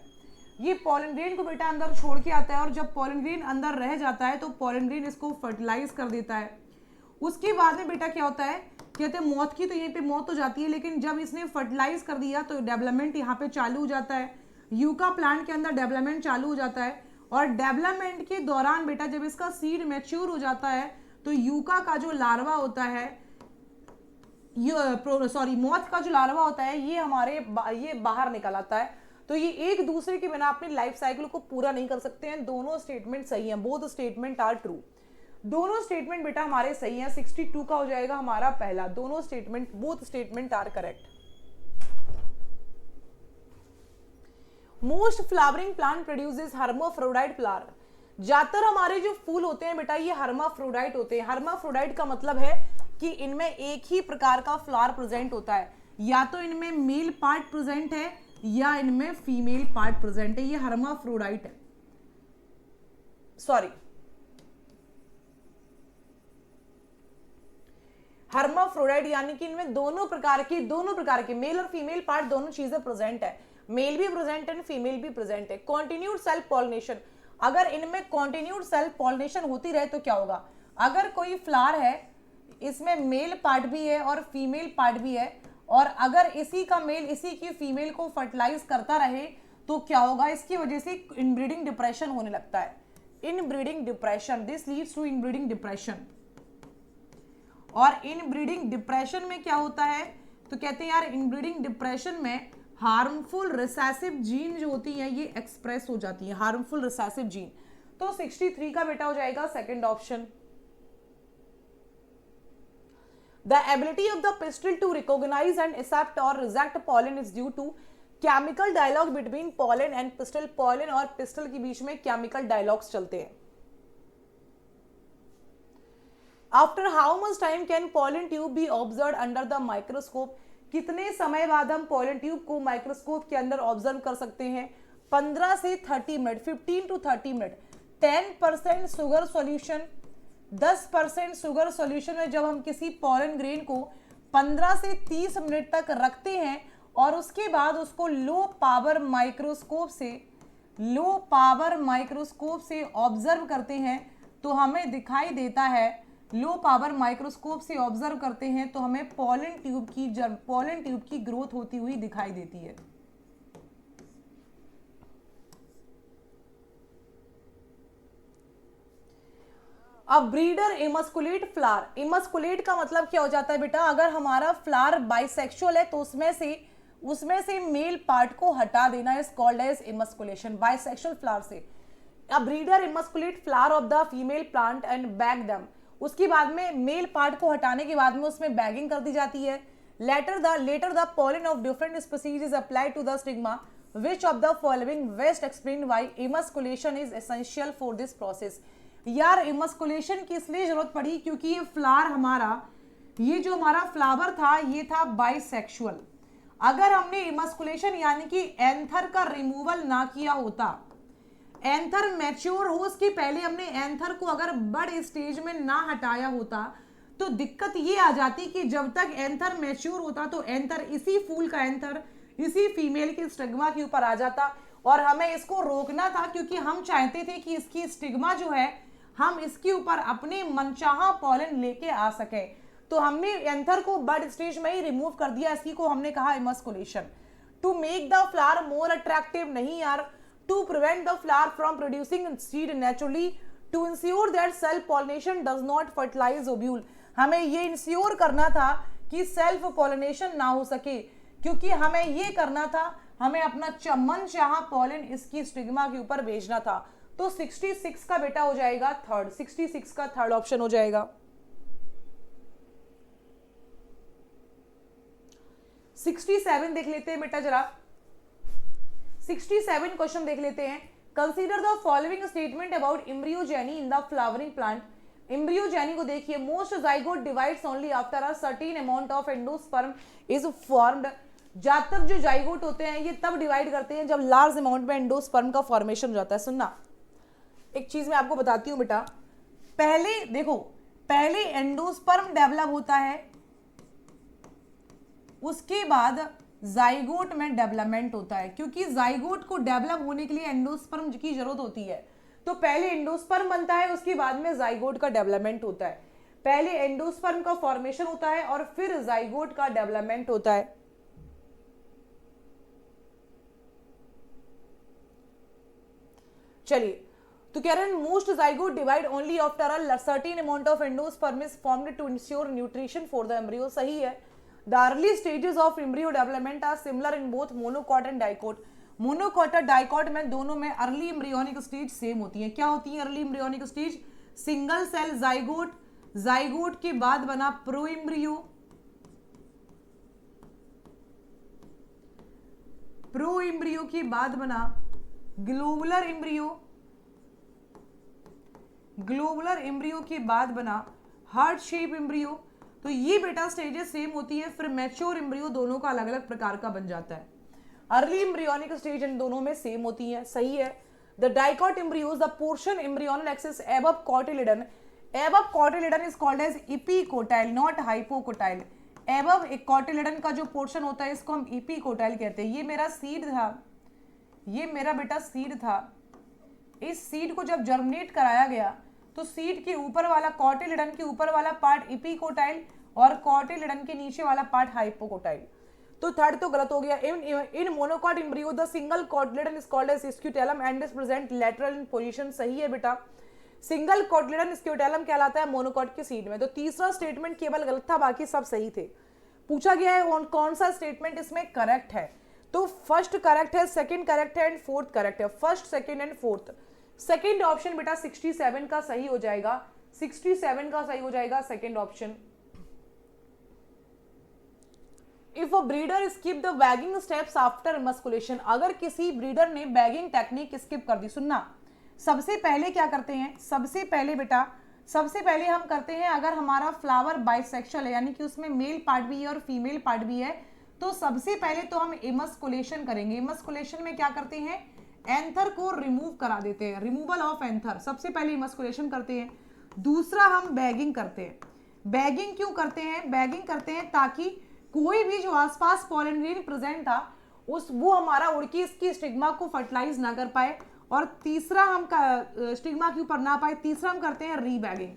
ये पॉलन ग्रेन को बेटा अंदर छोड़ के आता है और जब पॉलन ग्रेन अंदर रह जाता है तो पॉलन ग्रेन इसको फर्टिलाइज कर देता है. उसके बाद में बेटा क्या होता है, कहते हैं मौत की तो यहीं पे मौत हो जाती है, लेकिन जब इसने फर्टिलाइज कर दिया तो डेवलपमेंट यहाँ पे चालू हो जाता है. यूका प्लांट के अंदर डेवलपमेंट चालू हो जाता है और डेवलपमेंट के दौरान बेटा जब इसका सीड मैच्योर हो जाता है तो यूका का जो लार्वा होता है, मौत का जो लार्वा होता है, ये बाहर निकल आता है. तो ये एक दूसरे के बिना अपने लाइफ साइकिल को पूरा नहीं कर सकते हैं. दोनों स्टेटमेंट सही हैं, बोथ स्टेटमेंट आर ट्रू. दोनों स्टेटमेंट बेटा हमारे सही हैं. 62 का हो जाएगा हमारा पहला. दोनों statement, both statement are correct. Most flowering plant produces hermaphrodite flower. ज्यादातर हमारे जो फूल होते हैं बेटा ये हर्माफ्रोडाइट होते हैं. हर्माफ्रोडाइट का मतलब है कि इनमें एक ही प्रकार का फ्लावर प्रेजेंट होता है, या तो इनमें मेल पार्ट प्रेजेंट है या इनमें फीमेल पार्ट प्रेजेंट है. ये हर्माफ्रोडाइट है, सॉरी हर्माफ्रोडाइट, यानी कि इनमें दोनों प्रकार के मेल और फीमेल पार्ट दोनों चीजें प्रेजेंट है. मेल भी प्रेजेंट है, फीमेल भी प्रेजेंट है. कॉन्टिन्यूड सेल्फ पॉलिनेशन, अगर इनमें कॉन्टिन्यूड सेल्फ पॉलिनेशन होती रहे तो क्या होगा, अगर कोई फ्लावर है इसमें मेल पार्ट भी है और फीमेल पार्ट भी है और अगर इसी का मेल इसी की फीमेल को फर्टिलाइज करता रहे तो क्या होगा, इसकी वजह से इनब्रीडिंग डिप्रेशन होने लगता है. Inbreeding depression, this leads to inbreeding depression. और इनब्रीडिंग डिप्रेशन में क्या होता है, तो कहते हैं यार इनब्रीडिंग डिप्रेशन में हार्मफुल रिसेसिव जीन जो होती है ये एक्सप्रेस हो जाती है, हार्मफुल रिसेसिव जीन. तो 63 का बेटा हो जाएगा second option. The ability of the pistil to recognize and accept or reject pollen is due to chemical dialogue between pollen and pistil. pollen और pistil के बीच में chemical dialogues चलते हैं. After how much time can pollen tube be observed under the microscope? कितने समय बाद हम pollen tube को माइक्रोस्कोप के अंदर ऑब्जर्व कर सकते हैं? 15 से 30 minute, 15 to 30 minute. 10% sugar solution, 10% sugar solution में जब हम किसी पॉलन ग्रेन को 15 से 30 मिनट तक रखते हैं और उसके बाद उसको लो पावर माइक्रोस्कोप से ऑब्जर्व करते हैं तो हमें दिखाई देता है, लो पावर माइक्रोस्कोप से ऑब्जर्व करते हैं तो हमें पॉलन ट्यूब की ग्रोथ होती हुई दिखाई देती है. अब ब्रीडर इमस्कुलेट फ्लावर. इमस्कुलेट का मतलब क्या हो जाता है बेटा, अगर हमारा फ्लावर बाइसेक्सुअल है तो उसमें से मेल पार्ट को हटा देना is called as emasculation. Bisexual flower से अब breeder emasculate flower of the female plant and bag them. उसके बाद में मेल पार्ट को हटाने के बाद में उसमें बैगिंग कर दी जाती है. Later the pollen of different species is applied to the stigma. Which of the following best explain why emasculation is essential for this process? यार इमस्कुलेशन की इसलिए जरूरत पड़ी क्योंकि ये फ्लावर हमारा, ये जो हमारा फ्लावर था ये था बाइसेक्सुअल. अगर हमने इमस्कुलेशन यानी कि एंथर का रिमूवल ना किया होता, एंथर मैच्योर हो उसके पहले हमने एंथर को अगर बड़े स्टेज में ना हटाया होता तो दिक्कत ये आ जाती कि जब तक एंथर मैच्योर होता तो एंथर, इसी फूल का एंथर इसी फीमेल के स्टिग्मा के ऊपर आ जाता और हमें इसको रोकना था क्योंकि हम चाहते थे कि इसकी स्टिग्मा जो है हम इसके ऊपर अपने मनचाहा पॉलन लेके आ सके. तो हमने एंथर को बर्ड स्टेज में ही रिमूव कर दिया, इसी को हमने कहा emasculation. To make the flower more attractive नहीं यार, to prevent the flower from producing seed naturally, to ensure that self pollination does not fertilise ovule. हमें ये इंश्योर करना था कि सेल्फ पॉलिनेशन ना हो सके, क्योंकि हमें ये करना था, हमें अपना मन चाहा पॉलन इसकी स्टिग्मा के ऊपर भेजना था। तो 66 का बेटा हो जाएगा थर्ड, 66 का थर्ड ऑप्शन हो जाएगा। 67 देख लेते हैं बेटा जरा, 67 क्वेश्चन देख लेते हैं। Consider the following statement about embryogeny in the flowering plant. Embryogeny को देखिए, most zygote divides only after a certain amount of endosperm is formed. ज्यादातर जो जाइगोट होते हैं ये तब डिवाइड करते हैं जब लार्ज अमाउंट में एंडोस्पर्म का फॉर्मेशन हो जाता है। सुनना, एक चीज मैं आपको बताती हूं बेटा, पहले देखो, पहले एंडोस्पर्म डेवलप होता है, उसके बाद जाइगोट में डेवलपमेंट होता है, क्योंकि जाइगोट को डेवलप होने के लिए एंडोस्पर्म की जरूरत होती है। तो पहले एंडोस्पर्म बनता है, उसके बाद में जाइगोट का डेवलपमेंट होता है। पहले एंडोस्पर्म का फॉर्मेशन होता है और फिर जाइगोट का डेवलपमेंट होता है। चलिए, तो कह रहे हैं most zygote divide only after a certain amount of endosperm is formed to ensure nutrition for the embryo. सही है। The early stages of embryo development are similar in both monocot and dicot. Monocot और डाइकॉट में दोनों में अर्ली एम्ब्रियोनिक स्टेज सेम होती है। क्या होती है early embryonic stage? Single cell zygote, zygote के बाद बना प्रो एम्ब्रियो, प्रो एम्ब्रियो के बाद बना ग्लोबुलर एम्ब्रियो, ग्लोबुलर एम्ब्रियो के बाद बना हार्ट शेप एम्ब्रियो। तो ये बेटा स्टेजेस सेम होती है, फिर मैच्योर एम्ब्रियो दोनों का अलग अलग प्रकार का बन जाता है। अर्ली एम्ब्रियोनिक स्टेज इन दोनों में सेम होती है। सही है। The dicot embryos, the portion embryonal axis above cotyledon, above cotyledon is called as epicotyl not hypocotyl. Above एक कॉटिलिडन का जो पोर्शन होता है इसको हम इपीकोटाइल कहते हैं। ये मेरा सीड था, ये मेरा बेटा सीड था। इस सीड को जब जर्मिनेट कराया गया तो सीड के ऊपर वाला कॉटिलिडन के ऊपर वाला पार्ट इपीकोटाइल और कॉटिलिडन के नीचे वाला पार्ट हाइपोकोटाइल। तो थर्ड तो गलत हो गया। In monocot embryo the single cotyledon is called as scutellum and is present lateral in position. सही है बेटा, सिंगल कॉटिलिडन स्क्यूटेलम कहलाता है मोनोकॉट के सीड में। तो तीसरा स्टेटमेंट केवल गलत था, बाकी सब सही थे। पूछा गया है कौन सा स्टेटमेंट इसमें करेक्ट है, तो फर्स्ट करेक्ट है, सेकंड करेक्ट है एंड फोर्थ करेक्ट है। First, second and fourth. Second option बेटा 67 का सही हो जाएगा, 67 का सही हो जाएगा second option. If a breeder skip the bagging steps after emasculation, अगर किसी ब्रीडर ने बैगिंग टेक्निक स्किप कर दी। सुनना, सबसे पहले क्या करते हैं, सबसे पहले बेटा, सबसे पहले हम करते हैं, अगर हमारा फ्लावर बाइसेक्सुअल है यानी कि उसमें मेल पार्ट भी है और फीमेल पार्ट भी है, तो सबसे पहले तो हम इमस्कुलेशन करेंगे। इमस्कुलेशन में क्या करते हैं, एंथर को रिमूव करा देते हैं, रिमूवल ऑफ एंथर, सबसे पहले इमस्कुलेशन करते हैं। दूसरा हम बैगिंग करते हैं। बैगिंग क्यों करते हैं, बैगिंग करते हैं ताकि कोई भी जो आसपास पॉलन ग्रेन प्रेजेंट था वो हमारा उड़ के इसकी स्टिग्मा को फर्टिलाइज ना कर पाए, और तीसरा हम स्टिग्मा के ऊपर ना पाए, तीसरा हम करते हैं रीबैगिंग।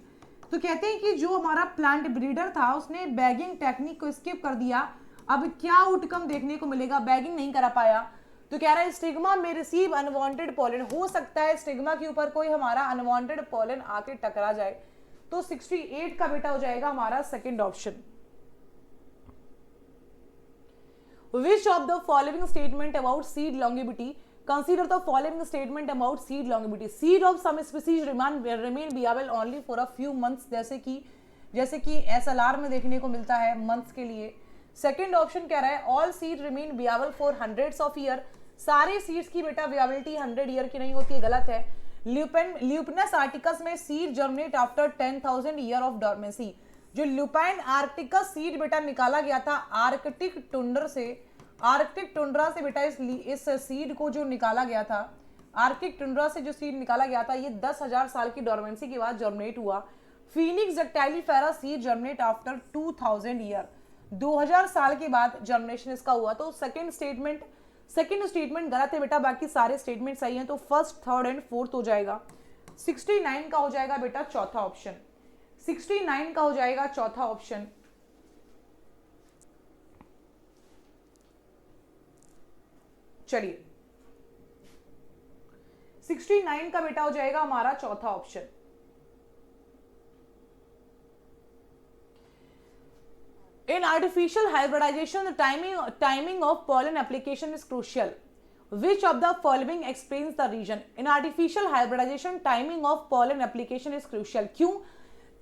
तो कहते हैं कि जो हमारा प्लांट ब्रीडर था उसने बैगिंग टेक्निक को स्किप कर दिया। अब क्या आउटकम देखने को मिलेगा, बैगिंग नहीं करा पाया, तो कह रहा है स्टिग्मा में रिसीव अनवांटेड पॉलन। हो सकता है स्टिग्मा के ऊपर कोई हमारा अनवांटेड पॉलन आके टकरा जाए। तो 68 का बेटा हो जाएगा हमारा second option. Which of the following statement about seed longevity? Consider the following statement about seed longevity. Seed of some species remain viable only for a few months, जैसे कि SLR में देखने को मिलता है मंथ्स के लिए। सेकेंड ऑप्शन कह रहा है all seed remain viable for hundreds of year, सारे सीड्स की बेटा वियाबिलिटी 100 ईयर की नहीं होती है, गलत है। ल्यूपिनस आर्टिकस में seed germinate after 10,000 year of dormancy. जो ल्यूपाइन आर्टिकस सीड बेटा निकाला गया था आर्कटिक टुंड्रा से, आर्कटिक टुंड्रा से बेटा इस सीड को जो निकाला गया था, आर्कटिक टुंड्रा से जो सीड निकाला गया था ये 10,000 साल की डॉर्मेंसी के बाद जर्मिनेट हुआ। Phoenix dactylifera seed germinate after 2000 year, 2000 साल के बाद जर्मिनेशन इसका हुआ। तो सेकंड स्टेटमेंट गलत है बेटा, बाकी सारे स्टेटमेंट सही हैं। तो फर्स्ट, थर्ड एंड फोर्थ हो जाएगा। 69 का हो जाएगा बेटा चौथा ऑप्शन, 69 का हो जाएगा चौथा ऑप्शन। चलिए 69 का बेटा हो जाएगा हमारा चौथा option. In artificial hybridization, the timing of pollen application is crucial. Which of the following explains the reason? In artificial hybridization, timing of pollen application is crucial. क्यों?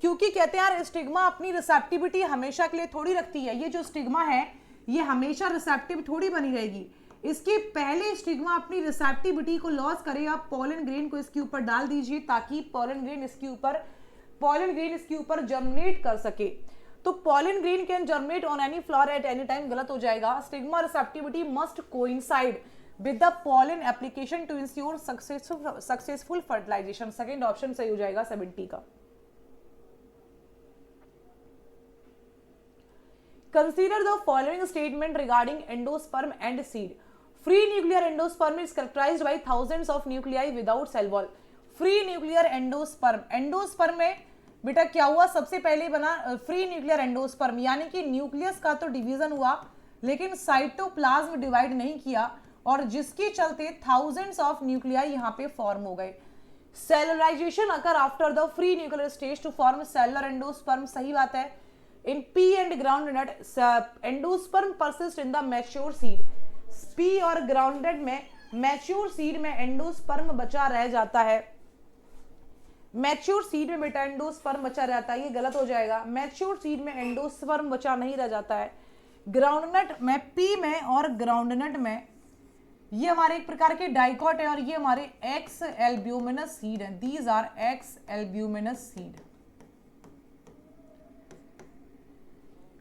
क्योंकि कहते हैं यार स्टिग्मा अपनी रिसेप्टिविटी हमेशा के लिए थोड़ी रखती है. ये जो स्टिग्मा है ये हमेशा रिसेप्टिव थोड़ी बनी रहेगी. इसके पहले स्टिग्मा अपनी रिसेप्टिविटी को लॉस करे. आप पॉलन ग्रेन को इसके ऊपर डाल दीजिए ताकि पॉलन ग्रेन इसके ऊपर जर्मिनेट कर सके. तो pollen grain can germinate on any flower at any time, गलत हो जाएगा. Stigma receptivity must coincide with the pollen application to ensure successful fertilisation. Second option सही हो जाएगा 70 का. Consider the following statement regarding endosperm and seed. Free nuclear endosperm is characterized by thousands of nuclei without cell wall. Free nuclear endosperm में बेटा क्या हुआ, सबसे पहले बना फ्री न्यूक्लियर एंडोस्पर्म, यानी कि न्यूक्लियस का तो डिवीजन हुआ लेकिन साइटोप्लाज्म डिवाइड नहीं किया और जिसके चलते थाउजेंड्स ऑफ न्यूक्लियाई यहाँ पे फॉर्म हो गए. Cellularisation occur after the free nuclear stage to form cellular endosperm, सही बात है. In pea and groundnut, endosperm persist in the mature seed. pea और groundnut में mature seed में endosperm बचा रह जाता है. mature seed में बेटा endosperm बचा रहता है, ये गलत हो जाएगा. mature seed में endosperm बचा नहीं रह जाता है. groundnut में, pea में और groundnut में ये हमारे एक प्रकार के डाइकॉट है और ये हमारे X albuminous seed है. These are X albuminous seed.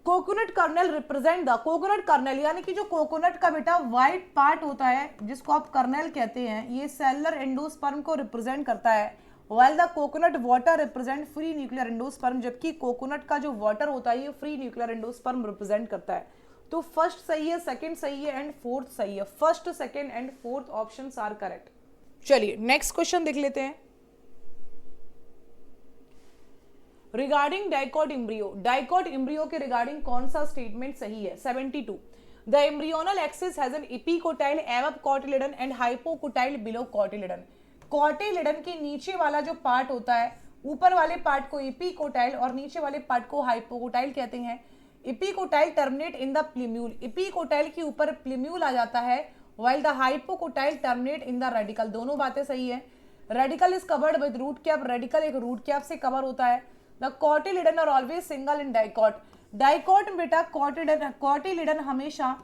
Coconut kernel represent the, coconut kernel यानी कि जो कोकोनट का बेटा व्हाइट पार्ट होता है जिसको आप कर्नल कहते हैं, ये सेलुलर एंडोस्पर्म को रिप्रेजेंट करता है. While the coconut water represent free nuclear endosperm, जबकि कोकोनट का जो वाटर होता है ये फ्री न्यूक्लियर एंडोस्पर्म रिप्रेजेंट करता है. तो फर्स्ट सही है, सेकंड सही है एंड फोर्थ सही है. First, second and fourth options are correct. चलिए नेक्स्ट क्वेश्चन देख लेते हैं. रिगार्डिंग डाइकॉट इम्ब्रियो के रिगार्डिंग कौन सा स्टेटमेंट सही है? 72. The embryonal axis has an epicotyl above cotyledon and hypocotyl below cotyledon. Cotyledon के नीचे वाला जो पार्ट होता है, ऊपर वाले पार्ट को एपिकोटाइल और नीचे वाले पार्ट को हाइपोकोटाइल कहते हैं. Epicotyl terminate in the plumule, epicotyl के ऊपर प्लीम्यूल आ जाता है, while the hypocotyl terminate in the radicle. दोनों बातें सही है. Radicle is covered with root cap, radicle एक रूट कैप से कवर होता है. The cotyledon are always single in dicot. Dicot बेटा cotyledon हमेशा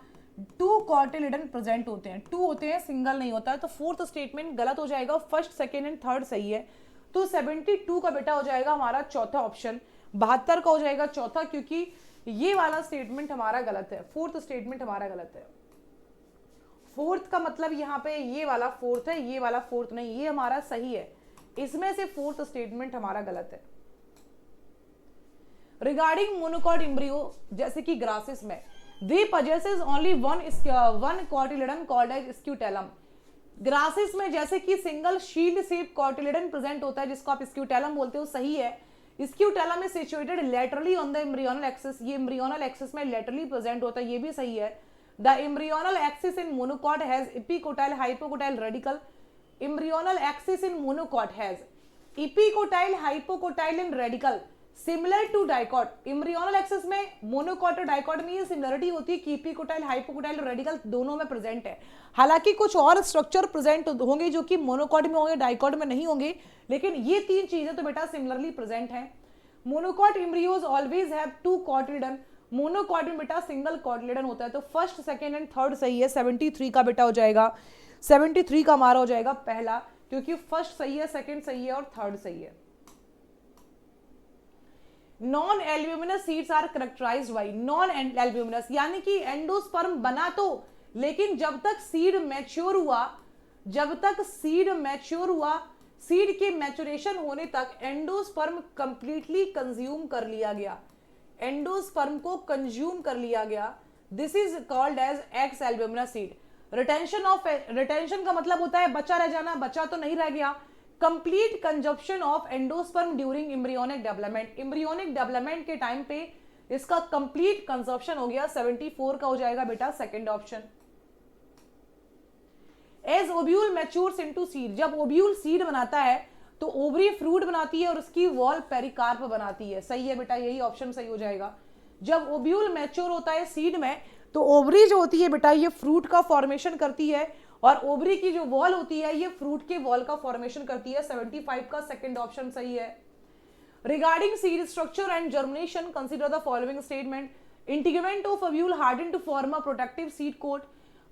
2 cotyledon प्रेजेंट होते हैं, 2 होते हैं, सिंगल नहीं होता है. तो फोर्थ स्टेटमेंट गलत हो जाएगा. फर्स्ट, सेकेंड एंड थर्ड सही है. तो 72 का बेटा हो जाएगा हमारा चौथा ऑप्शन. 72 का हो जाएगा चौथा, क्योंकि ये वाला स्टेटमेंट हमारा गलत है. फोर्थ स्टेटमेंट हमारा गलत है. फोर्थ का मतलब यहाँ पे ये वाला फोर्थ है, ये वाला फोर्थ नहीं, ये हमारा सही है. इसमें से फोर्थ स्टेटमेंट हमारा गलत है. रिगार्डिंग मोनोकॉट इम्ब्रियो, जैसे कि ग्रासेस में, they possess only one cotyledon called as scutellum. Grasses में जैसे कि single shield shape cotyledon present होता है जिसको आप स्क्यूटेलम बोलते हो, सही है. Scutellum is situated laterally on the embryonal axis, ये एम्ब्रियोनल एक्सिस में लेटरली प्रेजेंट होता है, ये भी सही है. The embryonal axis in monocot has epicotyl hypocotyl radicle. Embryonal axis in monocot has epicotyl hypocotyl and radicle similar to dicot. Embryonal axis में मोनोकॉट और डाइकॉट में ये सिमिलरिटी होती है कि एपिकोटाइल हाइपोकोटाइल और रेडिकल दोनों में प्रेजेंट है. हालांकि कुछ और स्ट्रक्चर प्रेजेंट होंगे जो कि मोनोकॉट में होंगे, डाइकॉट में नहीं होंगे, लेकिन ये 3 चीजें तो बेटा सिमिलरली प्रेजेंट हैं. Monocot embryos always have 2 cotyledon. Monocot में बेटा सिंगल कॉटिलिडन होता है. तो फर्स्ट, सेकेंड एंड थर्ड सही है. 73 का बेटा हो जाएगा, 73 का हमारा हो जाएगा पहला, क्योंकि फर्स्ट सही है, सेकेंड सही है और थर्ड सही है. Non albuminous seeds are characterised by, non albuminous यानी कि एंडोस्पर्म बना तो, लेकिन जब तक सीड मैच्योर हुआ, सीड के मैच्योरेशन होने तक एंडोस्पर्म कंप्लीटली कंज्यूम कर लिया गया, एंडोस्पर्म को कंज्यूम कर लिया गया. This is called as ex albuminous seed. Retention का मतलब होता है बचा रह जाना, बचा तो नहीं रह गया. Complete consumption of endosperm during embryonic development, embryonic development के टाइम पे इसका कंप्लीट कंजप्शन हो गया. 74 का हो जाएगा बेटा second option. As ovule matures into seed, जब ओव्यूल सीड बनाता है तो ओवरी फ्रूट बनाती है और उसकी वॉल पेरिकार्प बनाती है. सही है बेटा, यही ऑप्शन सही हो जाएगा. जब ओव्यूल मैच्योर होता है सीड में, तो ओवरी जो होती है बेटा ये फ्रूट का फॉर्मेशन करती है, और ओवरी की जो वॉल होती है ये फ्रूट के वॉल का फॉर्मेशन करती है। 75 का सेकंड ऑप्शन सही है। Regarding seed structure and germination, consider the following statement. Integument of ovule harden to form a protective seed coat.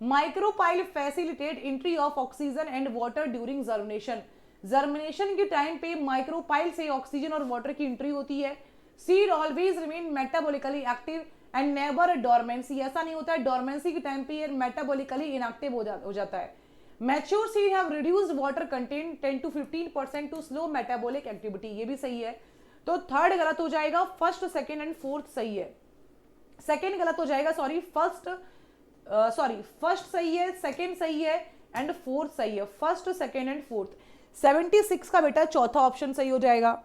Micropyle facilitate entry of oxygen and water during germination. Germination के टाइम पे माइक्रोपाइल से ऑक्सीजन और वाटर की एंट्री होती है। Seed always remain metabolically active and never dormancy, ऐसा नहीं होता है डोरमेंसी के टाइम पे ये मेटाबॉलिकली इनएक्टिव हो जाता है। Mature seed have reduced water content 10 to 15% to slow metabolic activity, ये भी सही है। तो थर्ड गलत हो जाएगा, फर्स्ट सेकंड एंड फोर्थ सही है। सेकंड गलत हो जाएगा, फर्स्ट सही है, सेकंड सही है एंड फोर्थ सही है। First second and fourth. 76 का बेटा चौथा ऑप्शन सही हो जाएगा।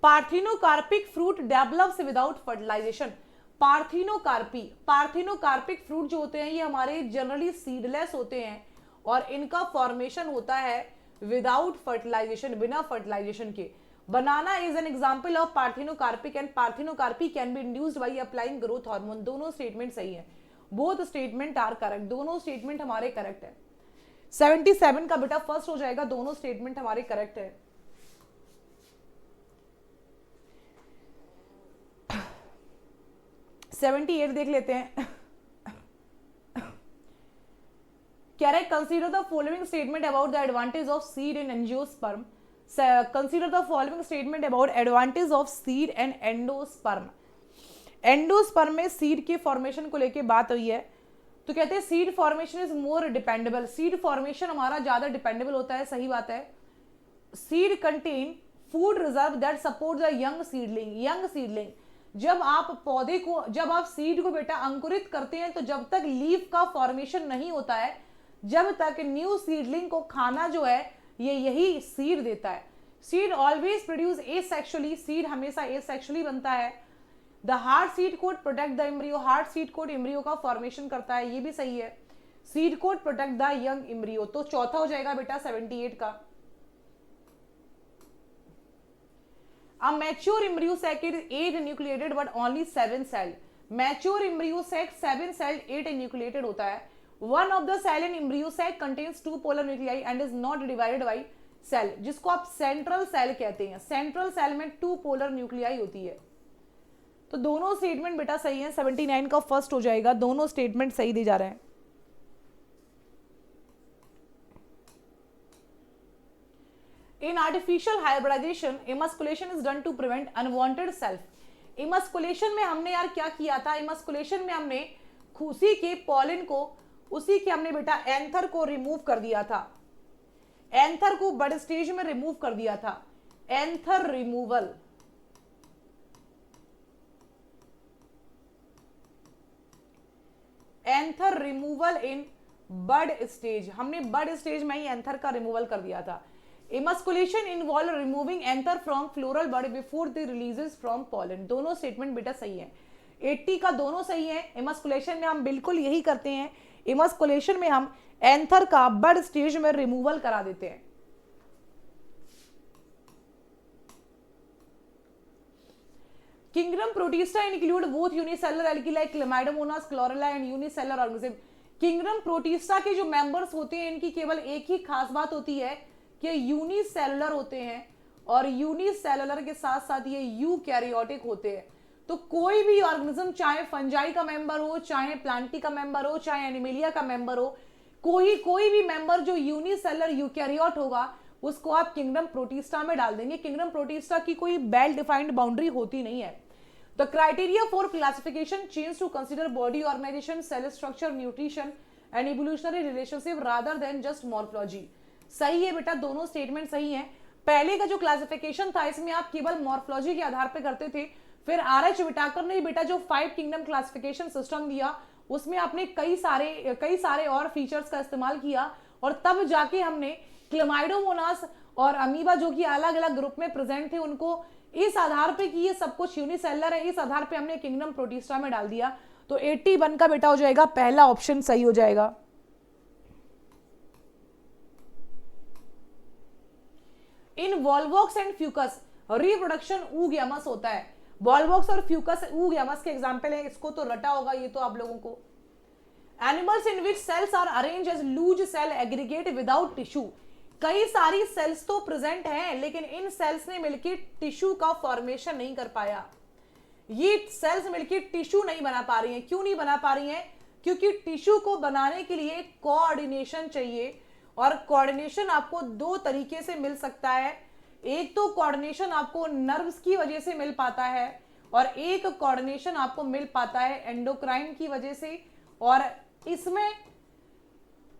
Parthenocarpic fruit develops without fertilisation. Parthenocarpic fruit जो होते हैं ये हमारे जनरली सीडलेस होते हैं और इनका फॉर्मेशन होता है विदाउट फर्टिलाइजेशन, बिना फर्टिलाइजेशन के। Banana is an example of parthenocarpic and parthenocarpy can be induced by applying growth hormone. दोनों स्टेटमेंट सही है, बोथ स्टेटमेंट आर करेक्ट, दोनों स्टेटमेंट हमारे करेक्ट है। 77 का बेटा फर्स्ट हो जाएगा, दोनों स्टेटमेंट हमारे करेक्ट है। 78 देख लेते हैं। Correct. Consider the following statement about the advantage of seed in angiosperm. Consider the following statement about advantage of seed and endosperm. Endosperm में सीड के फॉर्मेशन को लेके बात हुई है, तो कहते हैं seed formation is more dependable. Seed formation हमारा ज्यादा डिपेंडेबल होता है, सही बात है। Seed contain food reserve that support the young seedling. जब आप सीड को बेटा अंकुरित करते हैं, तो जब तक लीफ का फॉर्मेशन नहीं होता है, जब तक न्यू सीडलिंग को खाना जो है ये यही सीड देता है। Seed always produce asexually, seed हमेशा एसेक्सुअली बनता है। The hard seed coat protect the embryo, hard seed coat embryo का फॉर्मेशन करता है, ये भी सही है। Seed coat protect the young embryo, तो चौथा हो जाएगा बेटा 78 का। A mature embryo sac is 8 nucleated but only 7 cell. Mature embryo sac 7 cell 8 nucleated होता है। One of the cell in embryo sac contains 2 polar nuclei and is not divided by cell, जिसको आप सेंट्रल सेल कहते हैं। सेंट्रल सेल में 2 पोलर न्यूक्लियाई होती है। तो दोनों स्टेटमेंट बेटा सही है। 79 का फर्स्ट हो जाएगा, दोनों स्टेटमेंट सही दे जा रहे हैं। In artificial hybridization, emasculation is done to prevent unwanted self. Emasculation में हमने यार क्या किया था? emasculation में हमने उसी के पॉलन को, उसी के हमने बेटा एंथर को रिमूव कर दिया था। एंथर को बड़े स्टेज में रिमूव कर दिया था। Anther removal, anther removal in bud stage, हमने बड स्टेज में ही एंथर का रिमूवल कर दिया था। Emasculation involve removing anther from floral bud before they releases from pollen. दोनों स्टेटमेंट बेटा सही है। 80 का दोनों सही है। emasculation में हम बिल्कुल यही करते हैं। emasculation में हम एंथर का बड स्टेज में रिमूवल करा देते हैं। Kingdom Protista include both unicellular algae like Chlamydomonas, Chlorella and unicellular organism. Kingdom Protista के जो मेंबर्स होते हैं इनकी केवल एक ही खास बात होती है कि यूनिसेलुलर होते हैं, और यूनिसेलुलर के साथ साथ ये यूकैरियोटिक होते हैं। तो कोई भी ऑर्गेनिज्म, चाहे फंजाई का मेंबर हो, चाहे प्लांटी का मेंबर हो, चाहे एनिमेलिया का मेंबर हो, कोई भी मेंबर जो यूनिसेलुलर यूकैरियोट होगा उसको आप किंगडम प्रोटिस्टा में डाल देंगे। किंगडम प्रोटिस्टा की कोई वेल डिफाइंड बाउंड्री होती नहीं है। The criteria for classification change to consider body organisation, cell structure, nutrition and evolutionary relationship rather than just morphology. सही है बेटा, दोनों स्टेटमेंट सही हैं। पहले का जो क्लासिफिकेशन था इसमें आप केवल मॉर्फोलॉजी के आधार पर करते थे। फिर आरएच विटाकर ने बेटा जो 5 किंगडम क्लासिफिकेशन सिस्टम दिया उसमें आपने कई सारे और फीचर्स का इस्तेमाल किया, और तब जाके हमने क्लेमाइडोमोनास और अमीबा जो कि अलग अलग ग्रुप में प्रेजेंट थे उनको इस आधार पे कि ये सब कुछ यूनिसेलुलर है, इस आधार पे हमने किंगडम प्रोटिस्टा में डाल दिया। तो 81 का बेटा हो जाएगा, पहला ऑप्शन सही हो जाएगा। इन वॉल्वॉक्स एंड फ्यूकस रिप्रोडक्शन ऊग्यामस होता है। वॉल्वॉक्स और फ्यूकस ऊग्यामस के एग्जांपल है, इसको तो रटा होगा ये तो आप लोगों को। Animals in which cells are arrange as loose cell aggregate without tissue, कई सारी सेल्स तो प्रेजेंट हैं लेकिन इन सेल्स ने मिलकर टिश्यू का फॉर्मेशन नहीं कर पाया। ये सेल्स मिलकर टिश्यू नहीं बना पा रही हैं। क्यों नहीं बना पा रही हैं? क्योंकि टिश्यू को बनाने के लिए कोऑर्डिनेशन चाहिए, और कोऑर्डिनेशन आपको दो तरीके से मिल सकता है। एक तो कोऑर्डिनेशन आपको नर्व्स की वजह से मिल पाता है, और एक कोऑर्डिनेशन आपको मिल पाता है एंडोक्राइन की वजह से। और इसमें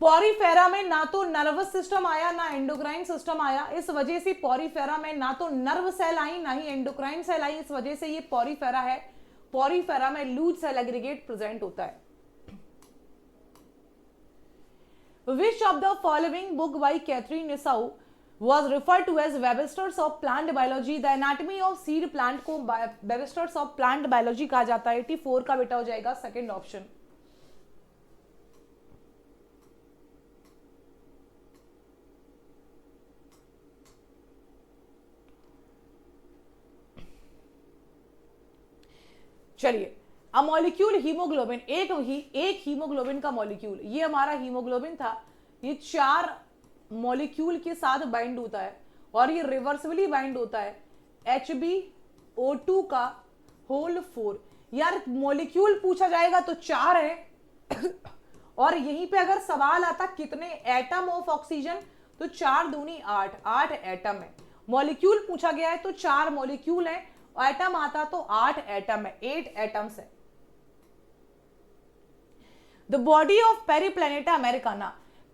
पॉरीफेरा में ना तो नर्वस सिस्टम आया ना एंडोक्राइन सिस्टम आया, इस वजह से पॉरीफेरा में ना तो नर्व सेल आई ना ही एंडोक्राइन सेल आई, इस वजह से ये पॉरीफेरा है। पॉरीफेरा में लूज सेल एग्रीगेट प्रेजेंट होता है। Which of the following book by Catherine Nassau was referred to as Webster's of Plant Biology? The Anatomy of Seed Plant को Webster's of Plant Biology कहा जाता है। 84 का बेटा हो जाएगा सेकंड ऑप्शन। चलिए, अ मॉलिक्यूल हीमोग्लोबिन, एक हीमोग्लोबिन का मॉलिक्यूल, ये हमारा हीमोग्लोबिन था, ये 4 मॉलिक्यूल के साथ बाइंड होता है और ये रिवर्सिबली बाइंड होता है HbO2 का होल 4। यार मॉलिक्यूल पूछा जाएगा तो 4 है और यहीं पे अगर सवाल आता कितने एटम ऑफ ऑक्सीजन, तो 4 दूनी 8 एटम है। मॉलिक्यूल पूछा गया है तो 4 मॉलिक्यूल है, एटम आता तो 8 एटम है, 8 एटम्स है। The body of Periplaneta Americana,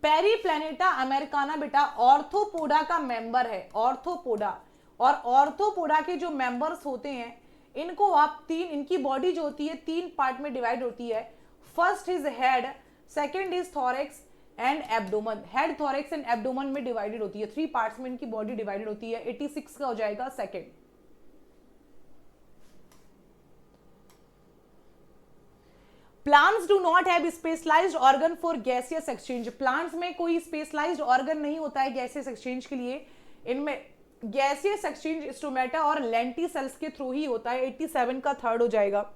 Periplaneta Americana बेटा ऑर्थोपोडा का मेंबर है, ऑर्थोपोडा। और ऑर्थोपोडा के जो मेंबर्स होते हैं इनको आप इनकी बॉडी जो होती है 3 पार्ट में डिवाइड होती है। First is head, second is thorax and abdomen. Head, thorax and abdomen में डिवाइडेड होती है, 3 पार्ट्स में इनकी बॉडी डिवाइडेड होती है। 86 का हो जाएगा second. Plants do not have specialised organ for gaseous exchange, plants में कोई स्पेशलाइज्ड ऑर्गन नहीं होता है गैसियस एक्सचेंज के लिए। इनमें गैसियस एक्सचेंज स्टोमेटा और लेंटी सेल्स के थ्रू ही होता है। 87 का थर्ड हो जाएगा।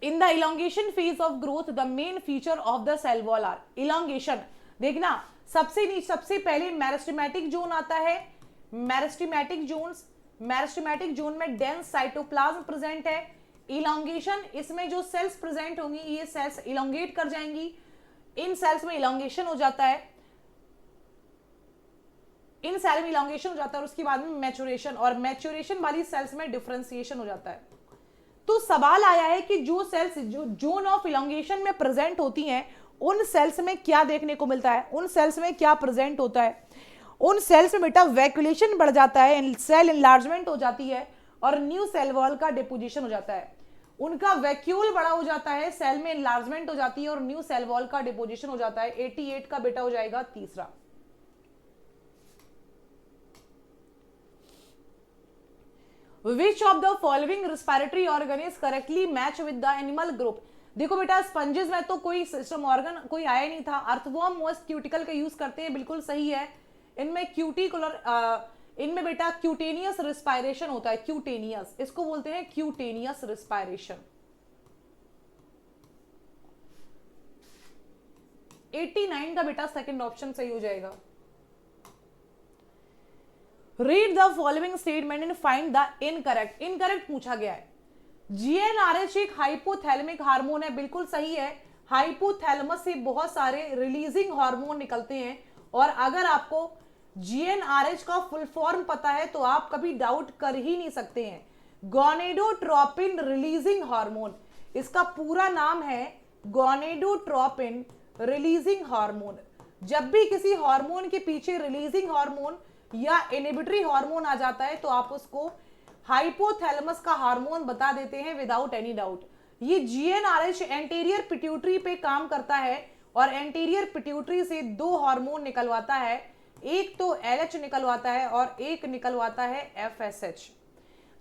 In the elongation phase of growth the main feature of the cell wall are, elongation देखना सबसे पहले मेरिस्टेमेटिक जोन आता है। मेरिस्टेमेटिक जोन में डेंस साइटोप्लाज्म प्रेजेंट है। इलोंगेशन, इसमें जो सेल्स प्रेजेंट होंगी ये सेल्स इलोंगेट कर जाएंगी, इन सेल्स में इलोंगेशन हो जाता है, इन सेल में इलोंगेशन हो जाता है और उसके बाद में मैच्योरेशन, और मैच्योरेशन वाली सेल्स में डिफरेंशिएशन हो जाता है। तो सवाल आया है कि जो सेल्स जो जोन ऑफ इलोंगेशन में प्रेजेंट होती हैं उन सेल्स में क्या देखने को मिलता है, उन सेल्स में क्या प्रेजेंट होता है। उन सेल्स में बेटा वैक्यूलेशन बढ़ जाता है, सेल एनलार्जमेंट हो जाती है और न्यू सेल वॉल का डिपोजिशन हो जाता है। उनका वैक्यूल बड़ा हो जाता है, सेल में एनलार्जमेंट हो जाती है और न्यू सेल वॉल का डिपोजिशन हो जाता है। 88 का बेटा हो जाएगा तीसरा। Which of the following respiratory organ is correctly matched with the animal group? देखो बेटा स्पंजेस में तो कोई सिस्टम ऑर्गन कोई आया नहीं था। अर्थवॉर्म मोस्ट क्यूटिकल का यूज करते हैं, बिल्कुल सही है। इनमें क्यूटिकुलर इनमें बेटा क्यूटेनियस रिस्पायरेशन होता है, क्यूटेनियस, इसको बोलते हैं क्यूटेनियस रिस्पायरेशन। 89 का बेटा सेकंड ऑप्शन सही हो जाएगा। Read the following statement and find the incorrect. Incorrect पूछा गया है। GnRH एक हाइपोथैलेमिक हार्मोन है, बिल्कुल सही है। हाइपोथैलेमस से बहुत सारे रिलीजिंग हार्मोन निकलते हैं और अगर आपको GnRH का फुल फॉर्म पता है तो आप कभी डाउट कर ही नहीं सकते हैं। गोनेडोट्रोपिन रिलीजिंग हार्मोन, इसका पूरा नाम है गोनेडोट्रोपिन रिलीजिंग हार्मोन। जब भी किसी हार्मोन के पीछे रिलीजिंग हार्मोन या इनहिबिटरी हार्मोन आ जाता है तो आप उसको हाइपोथैलेमस का हार्मोन बता देते हैं विदाउट एनी डाउट। ये GnRH एंटीरियर पिट्यूटरी पे काम करता है और एंटीरियर पिट्यूटरी से 2 हार्मोन निकलवाता है, एक तो LH निकलवाता है और एक निकलवाता है FSH।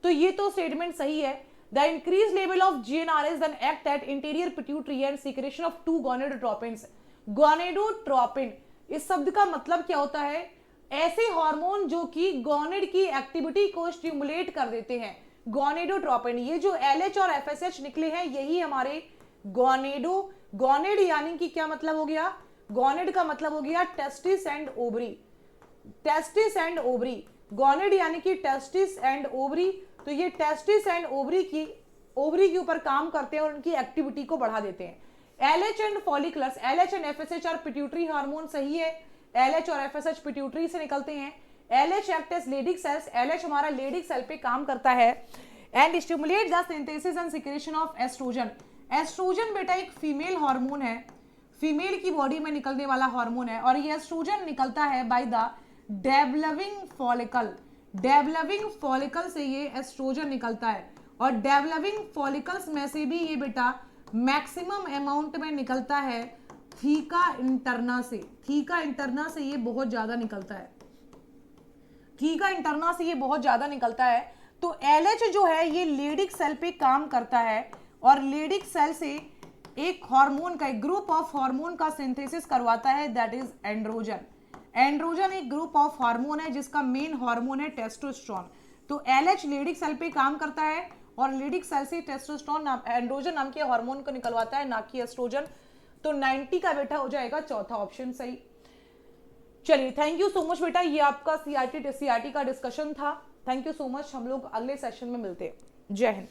तो ये तो स्टेटमेंट सही है। The increase level of GnRH then act at interior pituitary and secretion of 2 gonadotropins. Gonadotropin, इस शब्द का मतलब क्या होता है? ऐसे हार्मोन जो कि गोनेड की एक्टिविटी को स्टिमुलेट कर देते हैं, गोनेडोट्रोपिन। ये जो LH और FSH निकले हैं यही हमारे गोनेड यानी कि क्या मतलब हो गया? गोनेड का मतलब हो गया testis and ovary, testis and ovary. Gonad यानी कि टेस्टिस एंड ओवरी, तो ये टेस्टिस एंड ओवरी के ऊपर काम करते हैं और उनकी एक्टिविटी को बढ़ा देते हैं। LH and folliculars, LH and FSH और पिट्यूटरी हार्मोन, सही है, LH और FSH पिट्यूटरी से निकलते हैं। LH act as Leydig cells, LH हमारा लेडिक सेल पे काम करता है and stimulate the synthesis and secretion of oestrogen. Oestrogen बेटा एक फीमेल हार्मोन है, फीमेल की बॉडी में निकलने वाला हार्मोन है, और ये एस्ट्रोजन निकलता है by the developing follicle. Developing follicle से ये एस्ट्रोजन निकलता है, और डेवलपिंग फॉलिकल्स में से भी ये बेटा मैक्सिमम अमाउंट में निकलता है थीका इंटरना से। थीका इंटरना से ये बहुत ज्यादा निकलता है, थीका इंटरना से ये बहुत ज्यादा निकलता है। तो LH जो है ये लेडिक सेल पे काम करता है, और लेडिक सेल से एक हार्मोन का, एक ग्रुप ऑफ हार्मोन का सिंथेसिस करवाता है, दैट इज एंड्रोजन। एंड्रोजन एक ग्रुप ऑफ हार्मोन है जिसका मेन हार्मोन है टेस्टोस्टेरोन। तो LH लेडिक सेल पे काम करता है और लेडिक सेल से टेस्टोस्टेरोन एंड्रोजन नाम के हार्मोन को निकलवाता है, ना कि एस्ट्रोजन। तो 90 का बेटा हो जाएगा चौथा ऑप्शन सही। चलिए, थैंक यू सो मच बेटा, ये आपका CRT का डिस्कशन था। थैंक यू सो मच, हम लोग अगले सेशन में मिलते हैं। जय हिंद।